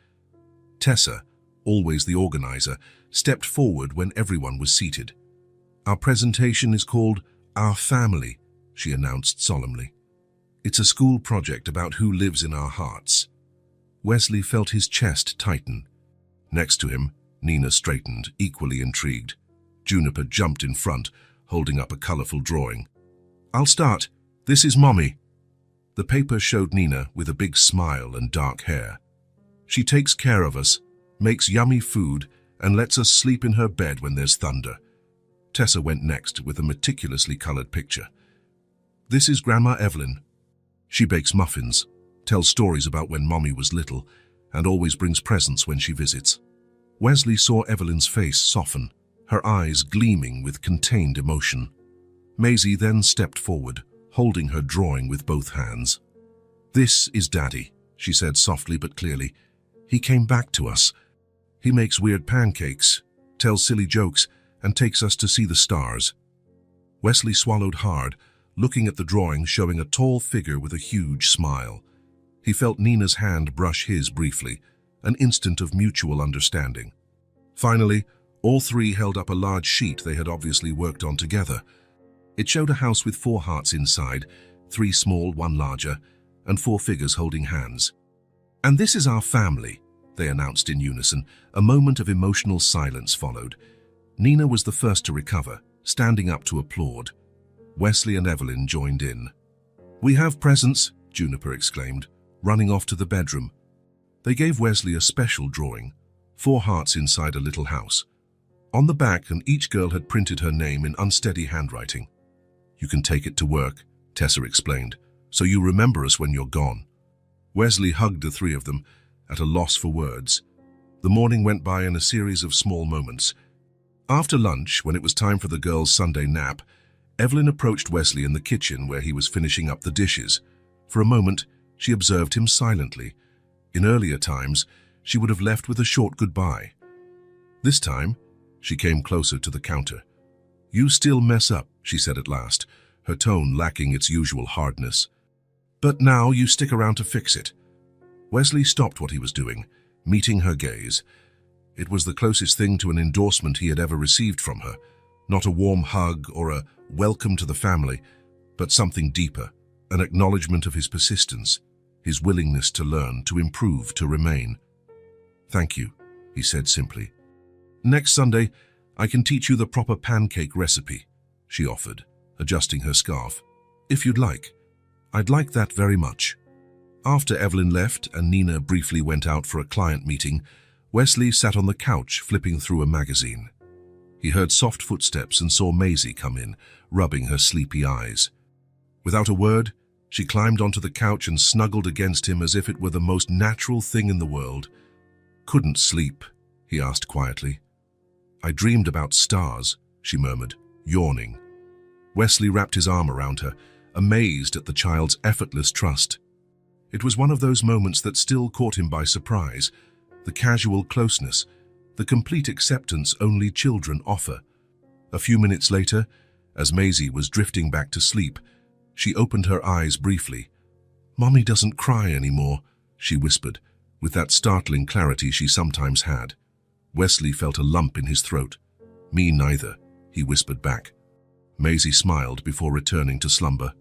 Tessa, always the organizer, stepped forward when everyone was seated. "Our presentation is called Our Family," she announced solemnly. "It's a school project about who lives in our hearts." Wesley felt his chest tighten. Next to him, Nina straightened, equally intrigued. Juniper jumped in front, holding up a colorful drawing. "I'll start. This is Mommy." The paper showed Nina with a big smile and dark hair. "She takes care of us, makes yummy food, and lets us sleep in her bed when there's thunder." Tessa went next with a meticulously colored picture. "This is Grandma Evelyn. She bakes muffins, tells stories about when Mommy was little, and always brings presents when she visits." Wesley saw Evelyn's face soften, her eyes gleaming with contained emotion. Maisie then stepped forward, holding her drawing with both hands. "This is Daddy," she said softly but clearly. "He came back to us. He makes weird pancakes, tells silly jokes, and takes us to see the stars." Wesley swallowed hard, looking at the drawing showing a tall figure with a huge smile. He felt Nina's hand brush his briefly, an instant of mutual understanding. Finally, all three held up a large sheet they had obviously worked on together. It showed a house with 4 hearts inside, 3 small, 1 larger, and 4 figures holding hands. "And this is our family," they announced in unison. A moment of emotional silence followed. Nina was the first to recover, standing up to applaud. Wesley and Evelyn joined in. "We have presents," Juniper exclaimed, running off to the bedroom. They gave Wesley a special drawing, 4 hearts inside a little house. On the back, and each girl had printed her name in unsteady handwriting. "You can take it to work," Tessa explained, "so you remember us when you're gone." Wesley hugged the 3 of them, at a loss for words. The morning went by in a series of small moments. After lunch, when it was time for the girls' Sunday nap, Evelyn approached Wesley in the kitchen where he was finishing up the dishes. For a moment, she observed him silently. In earlier times, she would have left with a short goodbye. This time, she came closer to the counter. "You still mess up," she said at last, her tone lacking its usual hardness. "But now you stick around to fix it." Wesley stopped what he was doing, meeting her gaze. It was the closest thing to an endorsement he had ever received from her. Not a warm hug or a welcome to the family, but something deeper, an acknowledgement of his persistence, his willingness to learn, to improve, to remain. "Thank you," he said simply. "Next Sunday, I can teach you the proper pancake recipe," she offered, adjusting her scarf. "If you'd like. I'd like that very much." After Evelyn left and Nina briefly went out for a client meeting, Wesley sat on the couch flipping through a magazine. He heard soft footsteps and saw Maisie come in, rubbing her sleepy eyes. Without a word, she climbed onto the couch and snuggled against him as if it were the most natural thing in the world. "Couldn't sleep?" he asked quietly. "I dreamed about stars," she murmured, yawning. Wesley wrapped his arm around her, amazed at the child's effortless trust. It was one of those moments that still caught him by surprise, the casual closeness, the complete acceptance only children offer. A few minutes later, as Maisie was drifting back to sleep, she opened her eyes briefly. "Mommy doesn't cry anymore," she whispered, with that startling clarity she sometimes had. Wesley felt a lump in his throat. "Me neither," he whispered back. Maisie smiled before returning to slumber.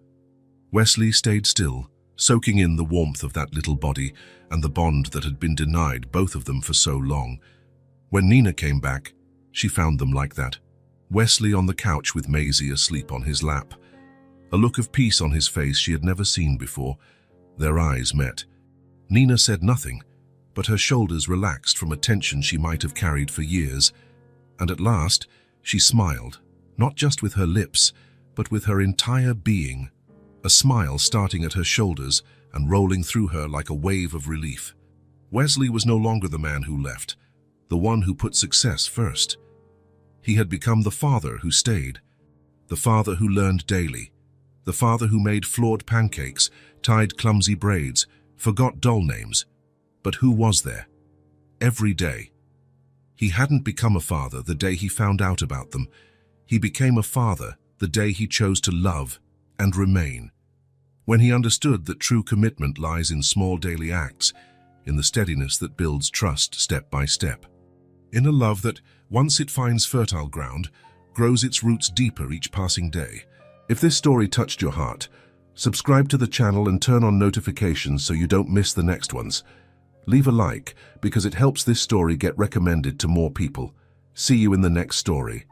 Wesley stayed still, soaking in the warmth of that little body and the bond that had been denied both of them for so long. When Nina came back, she found them like that. Wesley on the couch with Maisie asleep on his lap. A look of peace on his face she had never seen before. Their eyes met. Nina said nothing, but her shoulders relaxed from a tension she might have carried for years. And at last, she smiled, not just with her lips, but with her entire being. A smile starting at her shoulders and rolling through her like a wave of relief. Wesley was no longer the man who left, the one who put success first. He had become the father who stayed, the father who learned daily, the father who made flawed pancakes, tied clumsy braids, forgot doll names. But who was there? Every day. He hadn't become a father the day he found out about them. He became a father the day he chose to love and remain. When he understood that true commitment lies in small daily acts, in the steadiness that builds trust step by step. In a love that, once it finds fertile ground, grows its roots deeper each passing day. If this story touched your heart, subscribe to the channel and turn on notifications so you don't miss the next ones. Leave a like because it helps this story get recommended to more people. See you in the next story.